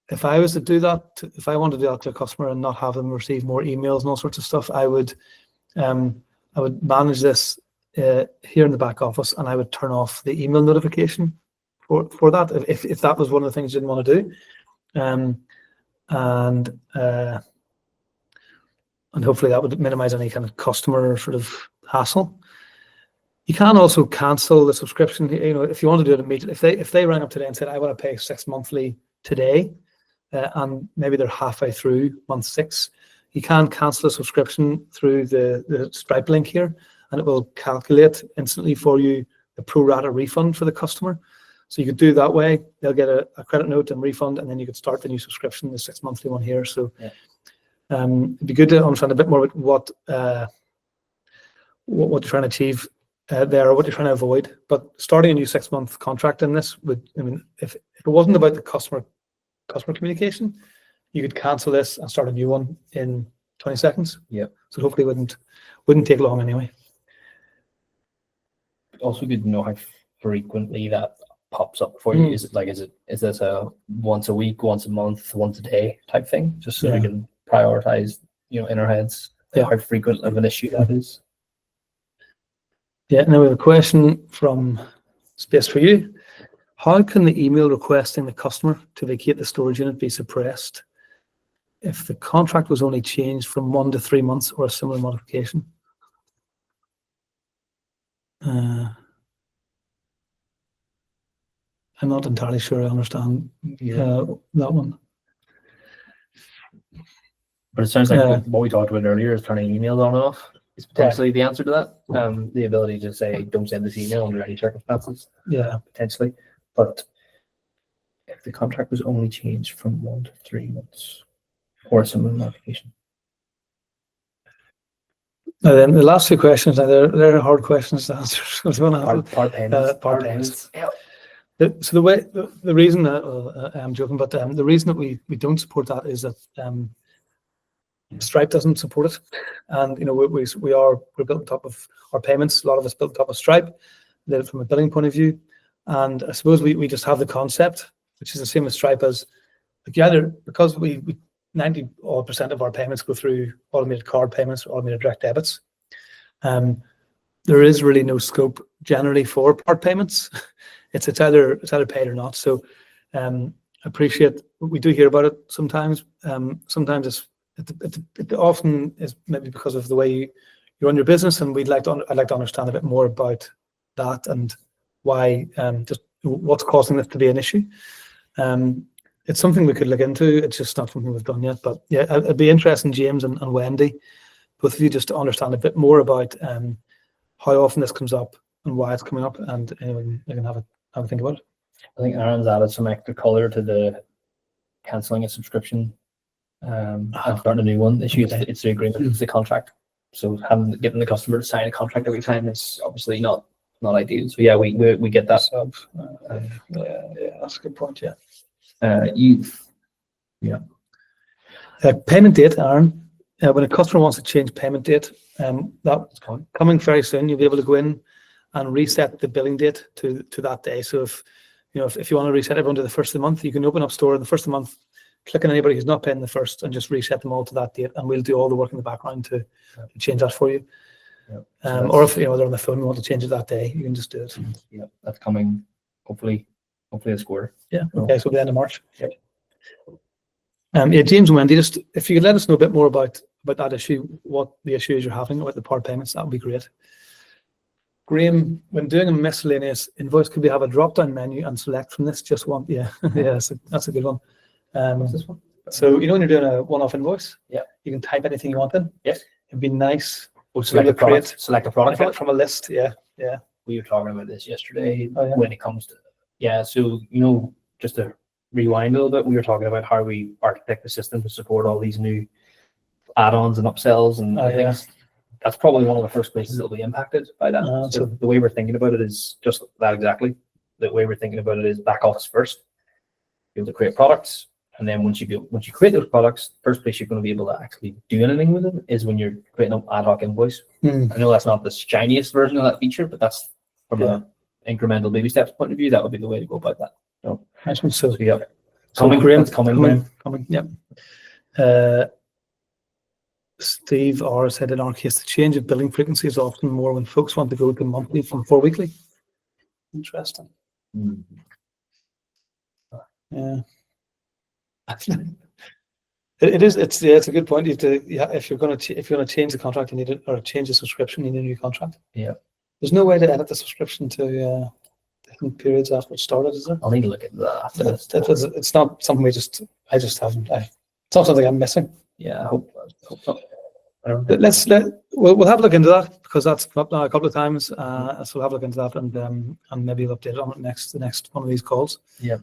Speaker 1: If I was to do that, if I wanted to do that to a customer and not have them receive more emails and all sorts of stuff, I would manage this here in the back office, and I would turn off the email notification for that if that was one of the things you didn't want to do, and hopefully that would minimize any kind of customer sort of hassle. You can also cancel the subscription. If you want to do it immediately, if they rang up today and said, I want to pay 6 monthly today, and maybe they're halfway through month 6, you can cancel a subscription through the Stripe link here, and it will calculate instantly for you the pro rata refund for the customer. So you could do that way. They'll get a credit note and refund, and then you could start the new subscription, the 6-monthly one here. So it'd be good to understand a bit more about what you're trying to achieve there, or what you're trying to avoid. But starting a new 6-month contract in this would, I mean, if it wasn't about the customer communication, you could cancel this and start a new one in 20 seconds.
Speaker 2: Yeah.
Speaker 1: So hopefully wouldn't take long anyway.
Speaker 2: Also good to know how frequently that pops up for you. Is this a once a week, once a month, once a day type thing? Just so we can prioritize, in our heads how frequent of an issue that is.
Speaker 1: Yeah, now we have a question from Space for You. How can the email requesting the customer to vacate the storage unit be suppressed if the contract was only changed from 1 to 3 months or a similar modification? I'm not entirely sure I understand that one.
Speaker 2: But it sounds like what we talked about earlier is turning emails on and off is potentially the answer to that. The ability to say, don't send this email under any circumstances. Yeah, potentially. But if the contract was only changed from 1 to 3 months or a similar modification.
Speaker 1: Now then, the last 2 questions, they're hard questions to answer.
Speaker 2: Part payments.
Speaker 1: Yeah. So the reason that I'm joking, but the reason that we don't support that is that Stripe doesn't support it, and we're built on top of our payments. A lot of us built on top of Stripe, from a billing point of view, and I suppose we just have the concept, which is the same as Stripe, as because we 90% of our payments go through automated card payments or automated direct debits. There is really no scope generally for part payments. It's either paid or not. So I appreciate we do hear about it sometimes. Sometimes it often is maybe because of the way you run your business, and I'd like to understand a bit more about that and why, just what's causing this to be an issue. It's something we could look into. It's just not something we've done yet. But yeah, it'd be interesting, James and Wendy, both of you, just to understand a bit more about how often this comes up and why it's coming up, and anyone can have a think about it.
Speaker 2: I think Aaron's added some extra color to the cancelling a subscription and starting a new one issue. It's the agreement, it's the contract. So getting the customer to sign a contract every time is obviously not ideal. So yeah, we get that.
Speaker 1: Yeah, that's a good point. Yeah. Payment date, Aaron. When a customer wants to change payment date, that's coming very soon. You'll be able to go in and reset the billing date to that day. So if you want to reset everyone to the first of the month, you can open up Stora the first of the month, click on anybody who's not paying the first, and just reset them all to that date, and we'll do all the work in the background to change that for you. Or if they're on the phone and want to change it that day, you can just do it.
Speaker 2: Yeah, that's coming hopefully this quarter.
Speaker 1: Yeah. Okay. So the end of March. Yeah. James and Wendy, just if you could let us know a bit more about that issue, what the issue is you're having with the part payments, that would be great. Graham, when doing a miscellaneous invoice, could we have a drop-down menu and select from this just one? Yeah, that's a good one. What's this one? So when you're doing a one-off invoice, you can type anything you want in.
Speaker 2: Yes.
Speaker 1: It'd be nice.
Speaker 2: Select a product
Speaker 1: from a list. Yeah.
Speaker 2: We were talking about this yesterday when it comes to so just to rewind a little bit, we were talking about how we architect the system to support all these new add-ons and upsells and things. That's probably one of the first places that will be impacted by that. So the way we're thinking about it is just that exactly. The way we're thinking about it is back office first. Be able to create products, and then once you create those products, the first place you're going to be able to actually do anything with them is when you're creating an ad hoc invoice. I know that's not the shiniest version of that feature, but that's from an incremental baby steps point of view, that would be the way to go about that.
Speaker 1: So
Speaker 2: yeah,
Speaker 1: coming. Yeah. Steve R said in our case, the change of billing frequency is often more when folks want to go to monthly from 4 weekly. Interesting. Yeah. It is. It's a good point. You have to, if you're going to change the contract, you need it, or change the subscription, you need a new contract.
Speaker 2: Yeah.
Speaker 1: There's no way to edit the subscription to different periods after it started, is there?
Speaker 2: I'll need to look at that.
Speaker 1: It's not something we just I just haven't. It's not something I'm missing.
Speaker 2: Yeah, I hope so. I don't
Speaker 1: We'll have a look into that, because that's come up now a couple of times. So we'll have a look into that, and maybe we'll update it on it the next one of these calls.
Speaker 2: Yeah.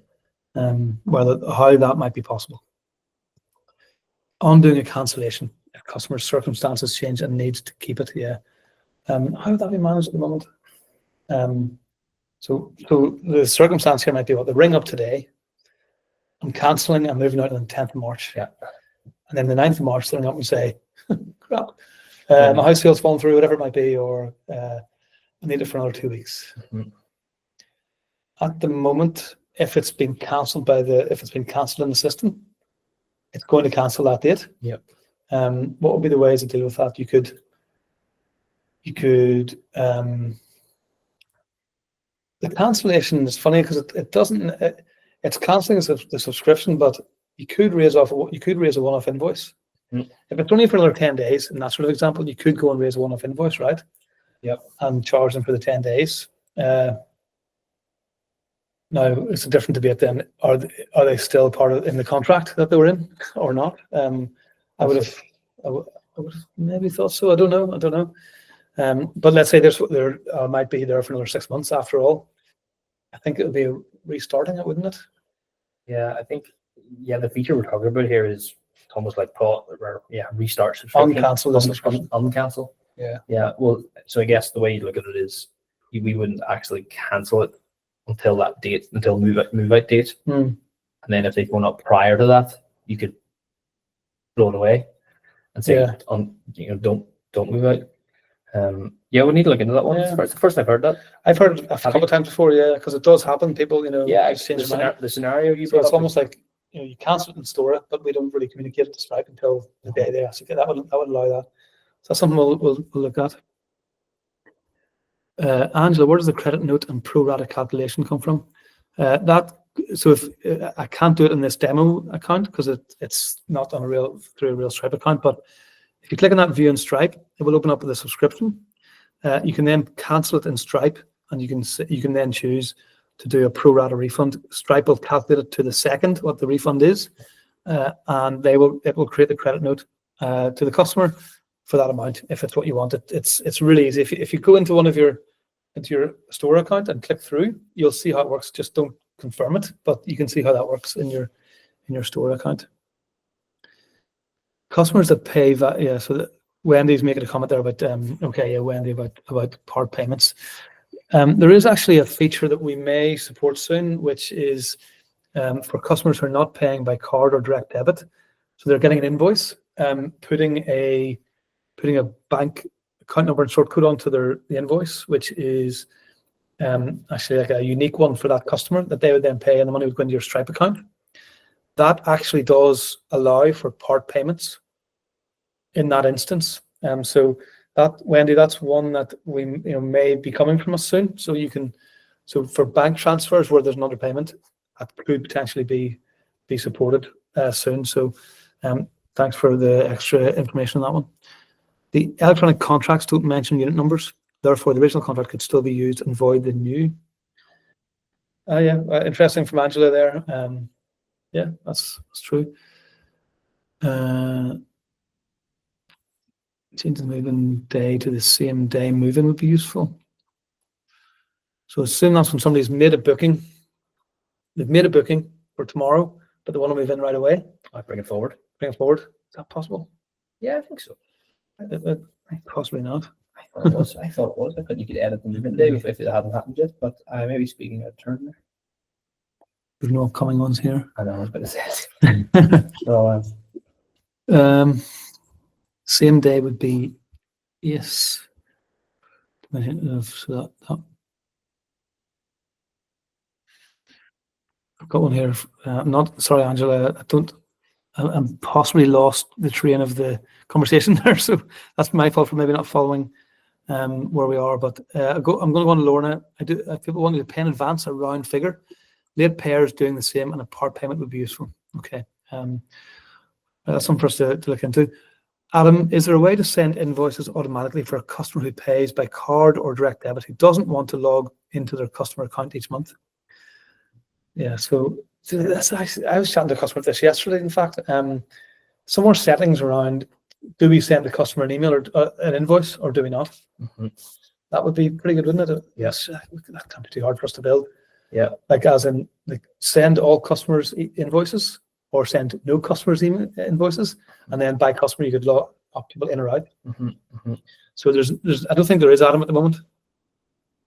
Speaker 1: How that might be possible. On doing a cancellation, if customer circumstances change and needs to keep it, yeah. How would that be managed at the moment? So the circumstance here might be, what, the ring up today, I'm cancelling, I'm moving out on the 10th of March.
Speaker 2: Yeah.
Speaker 1: And then the 9th of March, they ring up and say, crap, my house sale's fallen through, whatever it might be, or I need it for another 2 weeks.
Speaker 2: Mhm.
Speaker 1: At the moment, if it's been cancelled in the system, it's going to cancel that date.
Speaker 2: Yep.
Speaker 1: What would be the ways to deal with that? You could the cancellation is funny, because it doesn't, it's cancelling the subscription, but you could raise a one-off invoice.
Speaker 2: Mm.
Speaker 1: If it's only for another 10 days, in that sort of example, you could go and raise a one-off invoice, right?
Speaker 2: Yep.
Speaker 1: And charge them for the 10 days. Now, it's a different debate then. Are they still part of in the contract that they were in, or not? I would have maybe thought so. I don't know. But let's say there might be there for another 6 months after all. I think it would be restarting it, wouldn't it?
Speaker 2: Yeah, I think the feature we're talking about here is almost like restart subscription.
Speaker 1: Uncancel the subscription.
Speaker 2: Uncancel.
Speaker 1: Yeah.
Speaker 2: Yeah. Well, so I guess the way you look at it is we wouldn't actually cancel it until that date, until move out date.
Speaker 1: Mm.
Speaker 2: And then if they've gone up prior to that, you could throw it away and say, don't move out. We need to look into that one.
Speaker 1: Yeah.
Speaker 2: It's the first I've heard that.
Speaker 1: I've heard it a couple of times before, yeah, because it does happen. People, change their mind.
Speaker 2: The scenario you
Speaker 1: So
Speaker 2: brought
Speaker 1: it's
Speaker 2: up
Speaker 1: almost like, you cancel it in Stora, but we don't really communicate it to Stripe until the day they actually get that. Would allow that. So that's something we'll look at. Angela, where does the credit note and pro rata calculation come from? So if I can't do it in this demo account because it's not on through a real Stripe account, but if you click on that view in Stripe, it will open up with a subscription. You can then cancel it in Stripe, and you can then choose to do a pro rata refund. Stripe will calculate it to the second what the refund is, and it will create the credit note to the customer for that amount if it's what you want. It's really easy. If you go into your Stora account and click through, you'll see how it works. Just don't confirm it, but you can see how that works in your Stora account. Customers that pay that, so that Wendy's making a comment there about Wendy about part payments. There is actually a feature that we may support soon, which is for customers who are not paying by card or direct debit. So they're getting an invoice, putting a bank account number and sort code onto the invoice, which is actually like a unique one for that customer that they would then pay, and the money would go into your Stripe account. That actually does allow for part payments in that instance. So that, Wendy, that's one that we may be coming from us soon. So for bank transfers where there's an underpayment, that could potentially be supported soon. So thanks for the extra information on that one. The electronic contracts don't mention unit numbers. Therefore, the original contract could still be used and void the new. Interesting from Angela there. That's true. Change the move-in day to the same day move-in would be useful. So assume that's when somebody's made a booking. They've made a booking for tomorrow, but they want to move in right away.
Speaker 2: I bring it forward.
Speaker 1: Is that possible?
Speaker 2: Yeah, I think so.
Speaker 1: Possibly not.
Speaker 2: I thought it was. I thought you could edit the movement day if it hadn't happened yet, but I may be speaking out of turn there.
Speaker 1: There's no upcoming ones here.
Speaker 2: I know, I was about to say. So,
Speaker 1: same day would be, yes. So that. I've got one here. Sorry, Angela. I'm possibly lost the train of the conversation there, so that's my fault for maybe not following where we are. But I'm going to go on to Lorna. People want to pay in advance a round figure. Late payers doing the same, and a part payment would be useful. Okay, that's something for us to look into. Adam, is there a way to send invoices automatically for a customer who pays by card or direct debit who doesn't want to log into their customer account each month? Yeah, so So that's actually, I was chatting to a customer this yesterday, in fact. Some more settings around, do we send the customer an email or an invoice, or do we not? That would be pretty good, wouldn't it?
Speaker 2: Yes.
Speaker 1: That can't be too hard for us to build.
Speaker 2: Yeah.
Speaker 1: Like as in, like, send all customers invoices, or send no customers invoices, and then by customer you could lock people in or out. So there's I don't think there is Adam at the moment.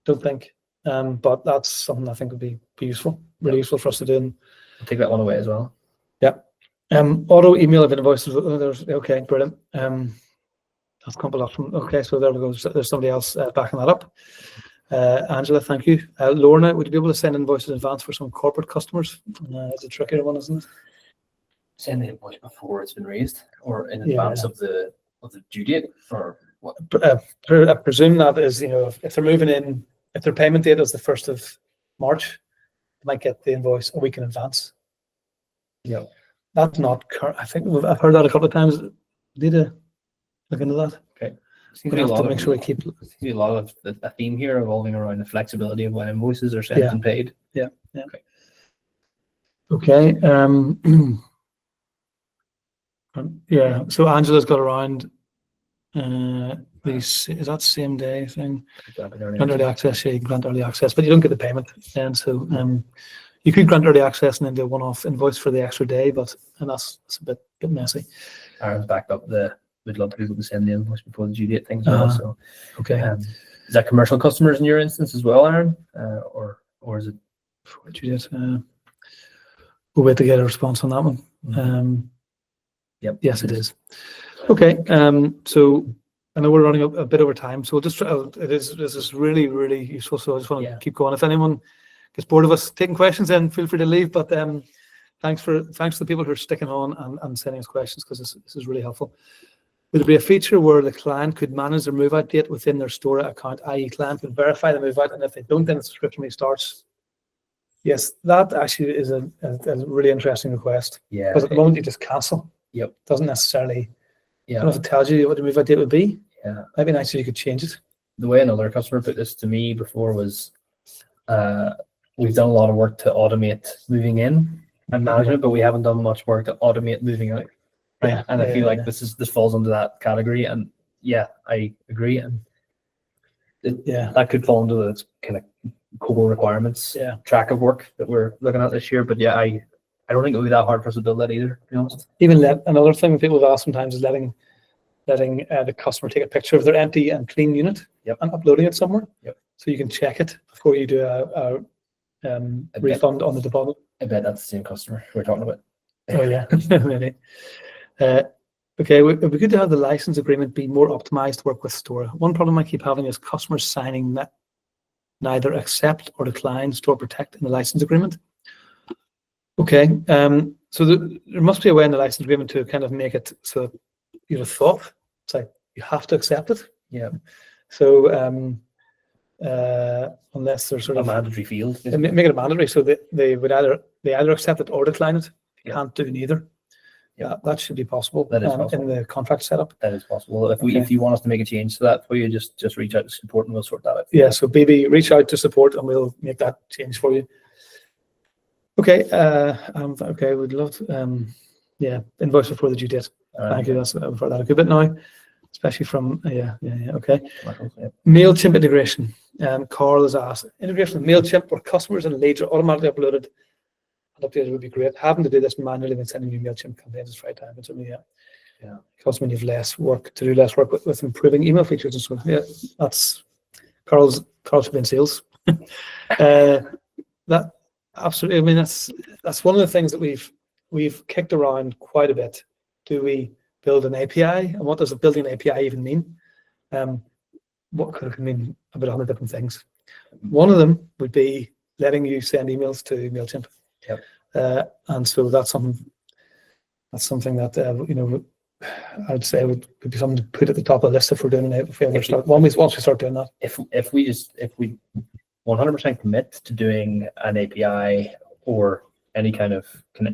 Speaker 1: Don't think. But that's something I think would be useful, really useful for us to do. And
Speaker 2: I'll take that one away as well.
Speaker 1: yeah. Auto email of invoices. There's okay, brilliant. That's come a lot from. Okay, so there we go. There's somebody else backing that up. Angela, thank you. Lorna, would you be able to send invoices in advance for some corporate customers? It's a trickier one, isn't it?
Speaker 2: Send the invoice before it's been raised, or in advance of the due date, or what?
Speaker 1: I presume that is, if they're moving in, if their payment date is the 1st of March, they might get the invoice a week in advance.
Speaker 2: Yeah.
Speaker 1: That's not current. I think I've heard that a couple of times. Need to look into that.
Speaker 2: Okay.
Speaker 1: We have to make sure we keep.
Speaker 2: A lot of a theme here revolving around the flexibility of when invoices are sent and paid.
Speaker 1: Yeah. Okay. Yeah. So Angela's got around. Is that same day thing? Grant early access. Yeah, you can grant early access, but you don't get the payment. And so you could grant early access and then do a one-off invoice for the extra day, and that's a bit messy.
Speaker 2: Aaron's backed up we'd love to be able to send the invoice before the due date things as well. So
Speaker 1: okay.
Speaker 2: Is that commercial customers in your instance as well, Aaron? Or is it
Speaker 1: before due date? We'll wait to get a response on that one.
Speaker 2: Yep.
Speaker 1: Yes, it is. Okay. So I know we're running a bit over time, so we'll just try. This is really, really useful. So I just want to keep going. If anyone gets bored of us taking questions, then feel free to leave. But thanks to the people who are sticking on and sending us questions, because this is really helpful. Would there be a feature where the client could manage their move out date within their Stora account, i.e., client could verify the move out, and if they don't, then the subscription restarts? Yes, that actually is a really interesting request. Yeah. Because at the moment you just cancel. Yep. Doesn't necessarily. Yeah. I don't know if it tells you what the move out date would be. Yeah. Maybe nice if you could change it.
Speaker 2: The way another customer put this to me before was, we've done a lot of work to automate moving in and management, but we haven't done much work to automate moving out. Right. And I feel like this falls under that category. And yeah, I agree. And that could fall into the kind of core requirements track of work that we're looking at this year. But yeah, I don't think it would be that hard for us to build that either, to be honest.
Speaker 1: Even another thing people have asked sometimes is letting the customer take a picture of their empty and clean unit and uploading it somewhere. Yep. So you can check it before you do a refund on the deposit.
Speaker 2: I bet that's the same customer we're talking about.
Speaker 1: Oh yeah, maybe. Okay, it would be good to have the license agreement be more optimized to work with Stora. One problem I keep having is customers signing that neither accept or decline Store Protect in the license agreement. Okay, so there must be a way in the license agreement to kind of make it so you'd have thought it's like you have to accept it. Yeah. So unless there's sort of
Speaker 2: a mandatory field,
Speaker 1: make it a mandatory, so they either accept it or decline it. You can't do neither. Yeah, that should be possible.
Speaker 2: That is possible.
Speaker 1: In the contract setup.
Speaker 2: That is possible. If you want us to make a change to that for you, just reach out to support and we'll sort that out.
Speaker 1: Yeah, so BB, reach out to support and we'll make that change for you. Okay, okay, we'd love to, invoice before the due date. Thank you. That's for that a good bit now, especially from okay. MailChimp integration. Carl has asked integration with MailChimp where customers and leads are automatically uploaded and updated would be great. Having to do this manually when sending new MailChimp campaigns is right time. It's only because when you have less work with improving email features and so on. Yeah, that's Carl should be in sales. That absolutely. I mean, that's one of the things that we've kicked around quite a bit. Do we build an API, and what does building an API even mean? What could it mean? About 100 different things. One of them would be letting you send emails to MailChimp. Yep. And so that's something that I'd say would be something to put at the top of the list if we're doing it. Once we start doing that.
Speaker 2: If we 100% commit to doing an API or any kind of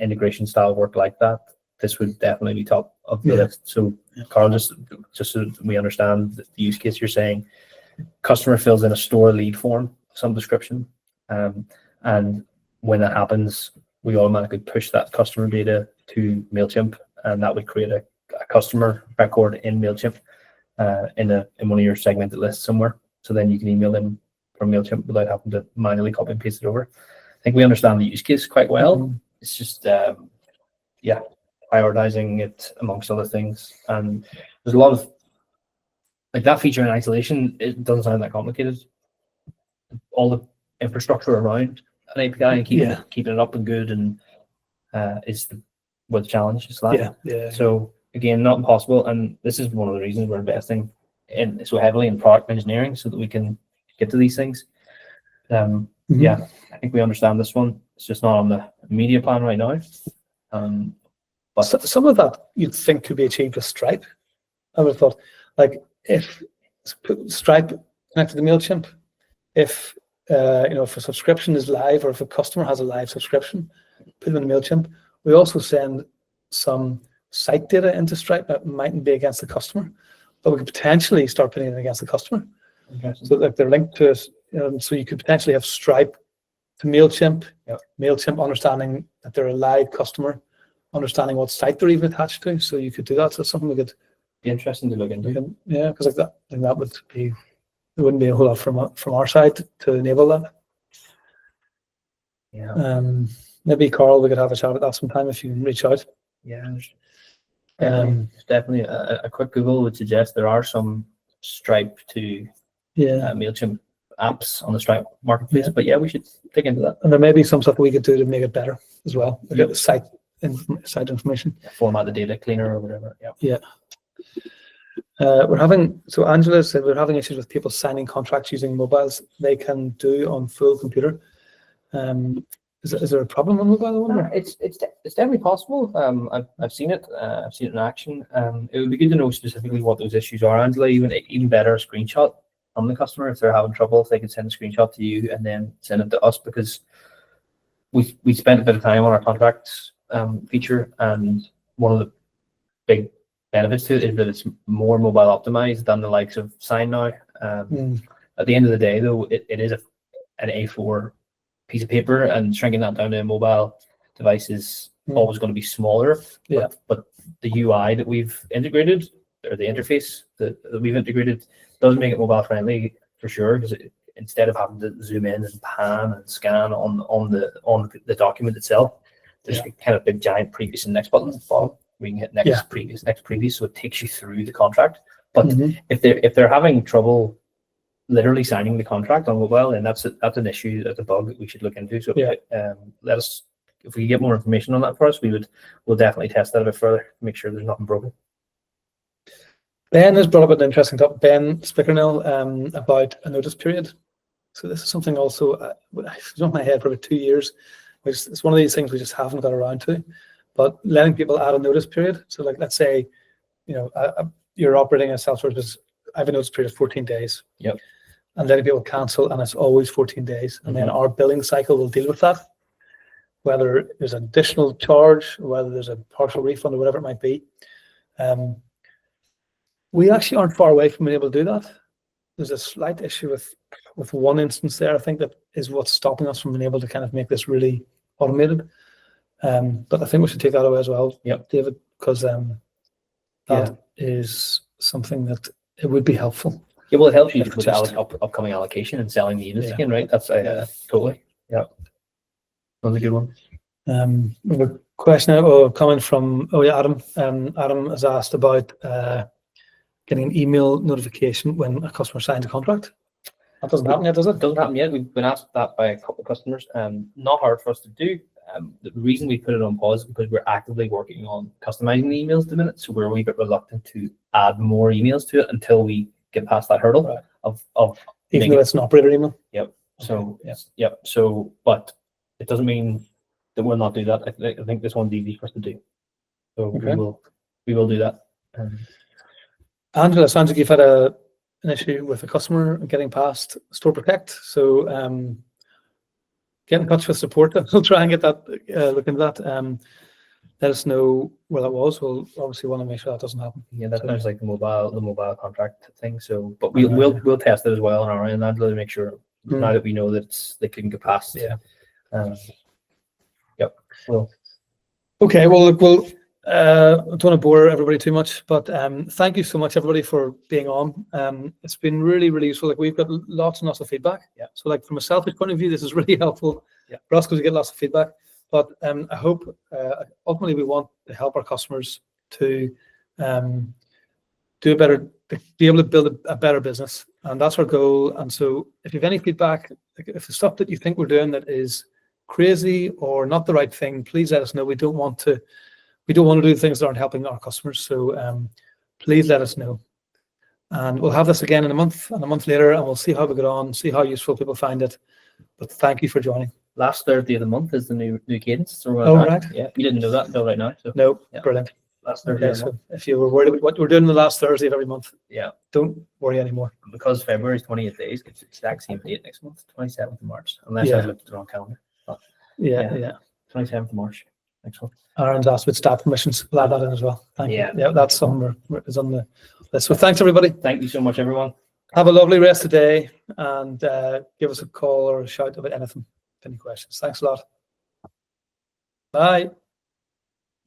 Speaker 2: integration style work like that, this would definitely be top of the list. So Carl, just so we understand the use case, you're saying customer fills in a store lead form of some description, and when that happens, we automatically push that customer data to MailChimp, and that would create a customer record in MailChimp in one of your segmented lists somewhere. So then you can email them from MailChimp without having to manually copy and paste it over. I think we understand the use case quite well. It's just, prioritizing it amongst other things. And there's a lot of, like, that feature in isolation, it doesn't sound that complicated. All the infrastructure around an API and keeping it up and good and is where the challenge is that. So again, not impossible. And this is one of the reasons we're investing in so heavily in product engineering so that we can get to these things. Yeah, I think we understand this one. It's just not on the media plan right now.
Speaker 1: But some of that you'd think could be achieved with Stripe. I would have thought, like, if Stripe connected to MailChimp, if if a subscription is live or if a customer has a live subscription, put them in MailChimp. We also send some site data into Stripe that mightn't be against the customer, but we could potentially start putting it against the customer. So like they're linked to us, so you could potentially have Stripe to MailChimp, MailChimp understanding that they're a live customer, understanding what site they're even attached to. So you could do that. So it's something we could
Speaker 2: be interesting to look into.
Speaker 1: Yeah, because like that, I think that would be, there wouldn't be a whole lot from our side to enable that.
Speaker 2: Yeah.
Speaker 1: Maybe Carl, we could have a chat about that sometime if you can reach out.
Speaker 2: Yeah. Definitely a quick Google would suggest there are some Stripe to MailChimp apps on the Stripe marketplace, but we should dig into that.
Speaker 1: And there may be some stuff we could do to make it better as well. Look at the site information.
Speaker 2: Format the data cleaner or whatever.
Speaker 1: We're having, so Angela said we're having issues with people signing contracts using mobiles they can do on full computer. Is there a problem on mobile?
Speaker 2: It's definitely possible. I've seen it. I've seen it in action. It would be good to know specifically what those issues are, Angela. Even better, a screenshot from the customer if they're having trouble. If they can send a screenshot to you and then send it to us, because we spent a bit of time on our contracts feature, and one of the big benefits to it is that it's more mobile optimized than the likes of Sign Now. At the end of the day, though, it is an A4 piece of paper, and shrinking that down to a mobile device is always going to be smaller. But the UI that we've integrated, or the interface that we've integrated, does make it mobile friendly for sure, because instead of having to zoom in and pan and scan on the document itself, there's kind of big giant previous and next button at the bottom. We can hit next, previous, so it takes you through the contract. But if they're having trouble literally signing the contract on mobile, and that's an issue, that's a bug that we should look into. So let us, if we get more information on that for us, we'll definitely test that a bit further, make sure there's nothing broken.
Speaker 1: Ben has brought up an interesting topic, Ben Spickernell, about a notice period. So this is something also, it's on my head for about 2 years, which it's one of these things we just haven't got around to, but letting people add a notice period. So like, let's say, you're operating a self-service business, I have a notice period of 14 days. And letting people cancel, and it's always 14 days. And then our billing cycle will deal with that, whether there's an additional charge, whether there's a partial refund or whatever it might be. We actually aren't far away from being able to do that. There's a slight issue with one instance there, I think, that is what's stopping us from being able to kind of make this really automated. But I think we should take that away as well, David, because that is something that it would be helpful.
Speaker 2: Yeah, well, it helps you with upcoming allocation and selling the units again, right? That's totally. Yeah. That's a good one.
Speaker 1: We have a question or comment from Adam. Adam has asked about getting an email notification when a customer signs a contract. That doesn't happen yet, does it?
Speaker 2: It doesn't happen yet. We've been asked that by a couple of customers. Not hard for us to do. The reason we put it on pause is because we're actively working on customizing the emails at the minute, so we're a wee bit reluctant to add more emails to it until we get past that hurdle of
Speaker 1: even though it's an operator email.
Speaker 2: So So, but it doesn't mean that we'll not do that. I think this one's easy for us to do. So we will do that.
Speaker 1: Angela, it sounds like you've had an issue with a customer getting past Store Protect. So get in touch with support. We'll try and get that look into that. Let us know where that was. We'll obviously want to make sure that doesn't happen.
Speaker 2: Yeah, that sounds like the mobile contract thing. So, but we'll test it as well on our end, Angela, to make sure now that we know that they couldn't get past. Well,
Speaker 1: Okay, well, look, I don't want to bore everybody too much, but thank you so much, everybody, for being on. It's been really, really useful. Like, we've got lots and lots of feedback.
Speaker 2: Yeah.
Speaker 1: So, like, from a selfish point of view, this is really helpful
Speaker 2: Yeah.
Speaker 1: for us because we get lots of feedback. But I hope ultimately we want to help our customers to do a better, be able to build a better business, and that's our goal. And so, if you have any feedback, like if the stuff that you think we're doing that is crazy or not the right thing, please let us know. We don't want to do things that aren't helping our customers. So please let us know. And we'll have this again in a month and a month later, and we'll see how we get on, see how useful people find it. But thank you for joining.
Speaker 2: last Thursday of the month is the new cadence. So
Speaker 1: Oh, right.
Speaker 2: Yeah, you didn't know that until right now. So
Speaker 1: No,
Speaker 2: yeah.
Speaker 1: Brilliant.
Speaker 2: Last Thursday
Speaker 1: Okay,
Speaker 2: of the
Speaker 1: so
Speaker 2: month.
Speaker 1: if you were worried about what we're doing the last Thursday of every month,
Speaker 2: Yeah.
Speaker 1: don't worry anymore.
Speaker 2: Because February is 28 days, it's the exact same date next month, 27th of March, unless
Speaker 1: Yeah.
Speaker 2: I looked at the wrong calendar. But
Speaker 1: Yeah.
Speaker 2: 27th of March, next one.
Speaker 1: Aaron's asked with staff permissions. We'll add that in as well. Thank
Speaker 2: Yeah.
Speaker 1: you. Yeah, that's something is on the list. So thanks, everybody.
Speaker 2: Thank you so much, everyone.
Speaker 1: Have a lovely rest of the day, and give us a call or a shout about anything, any questions. Thanks a lot. Bye.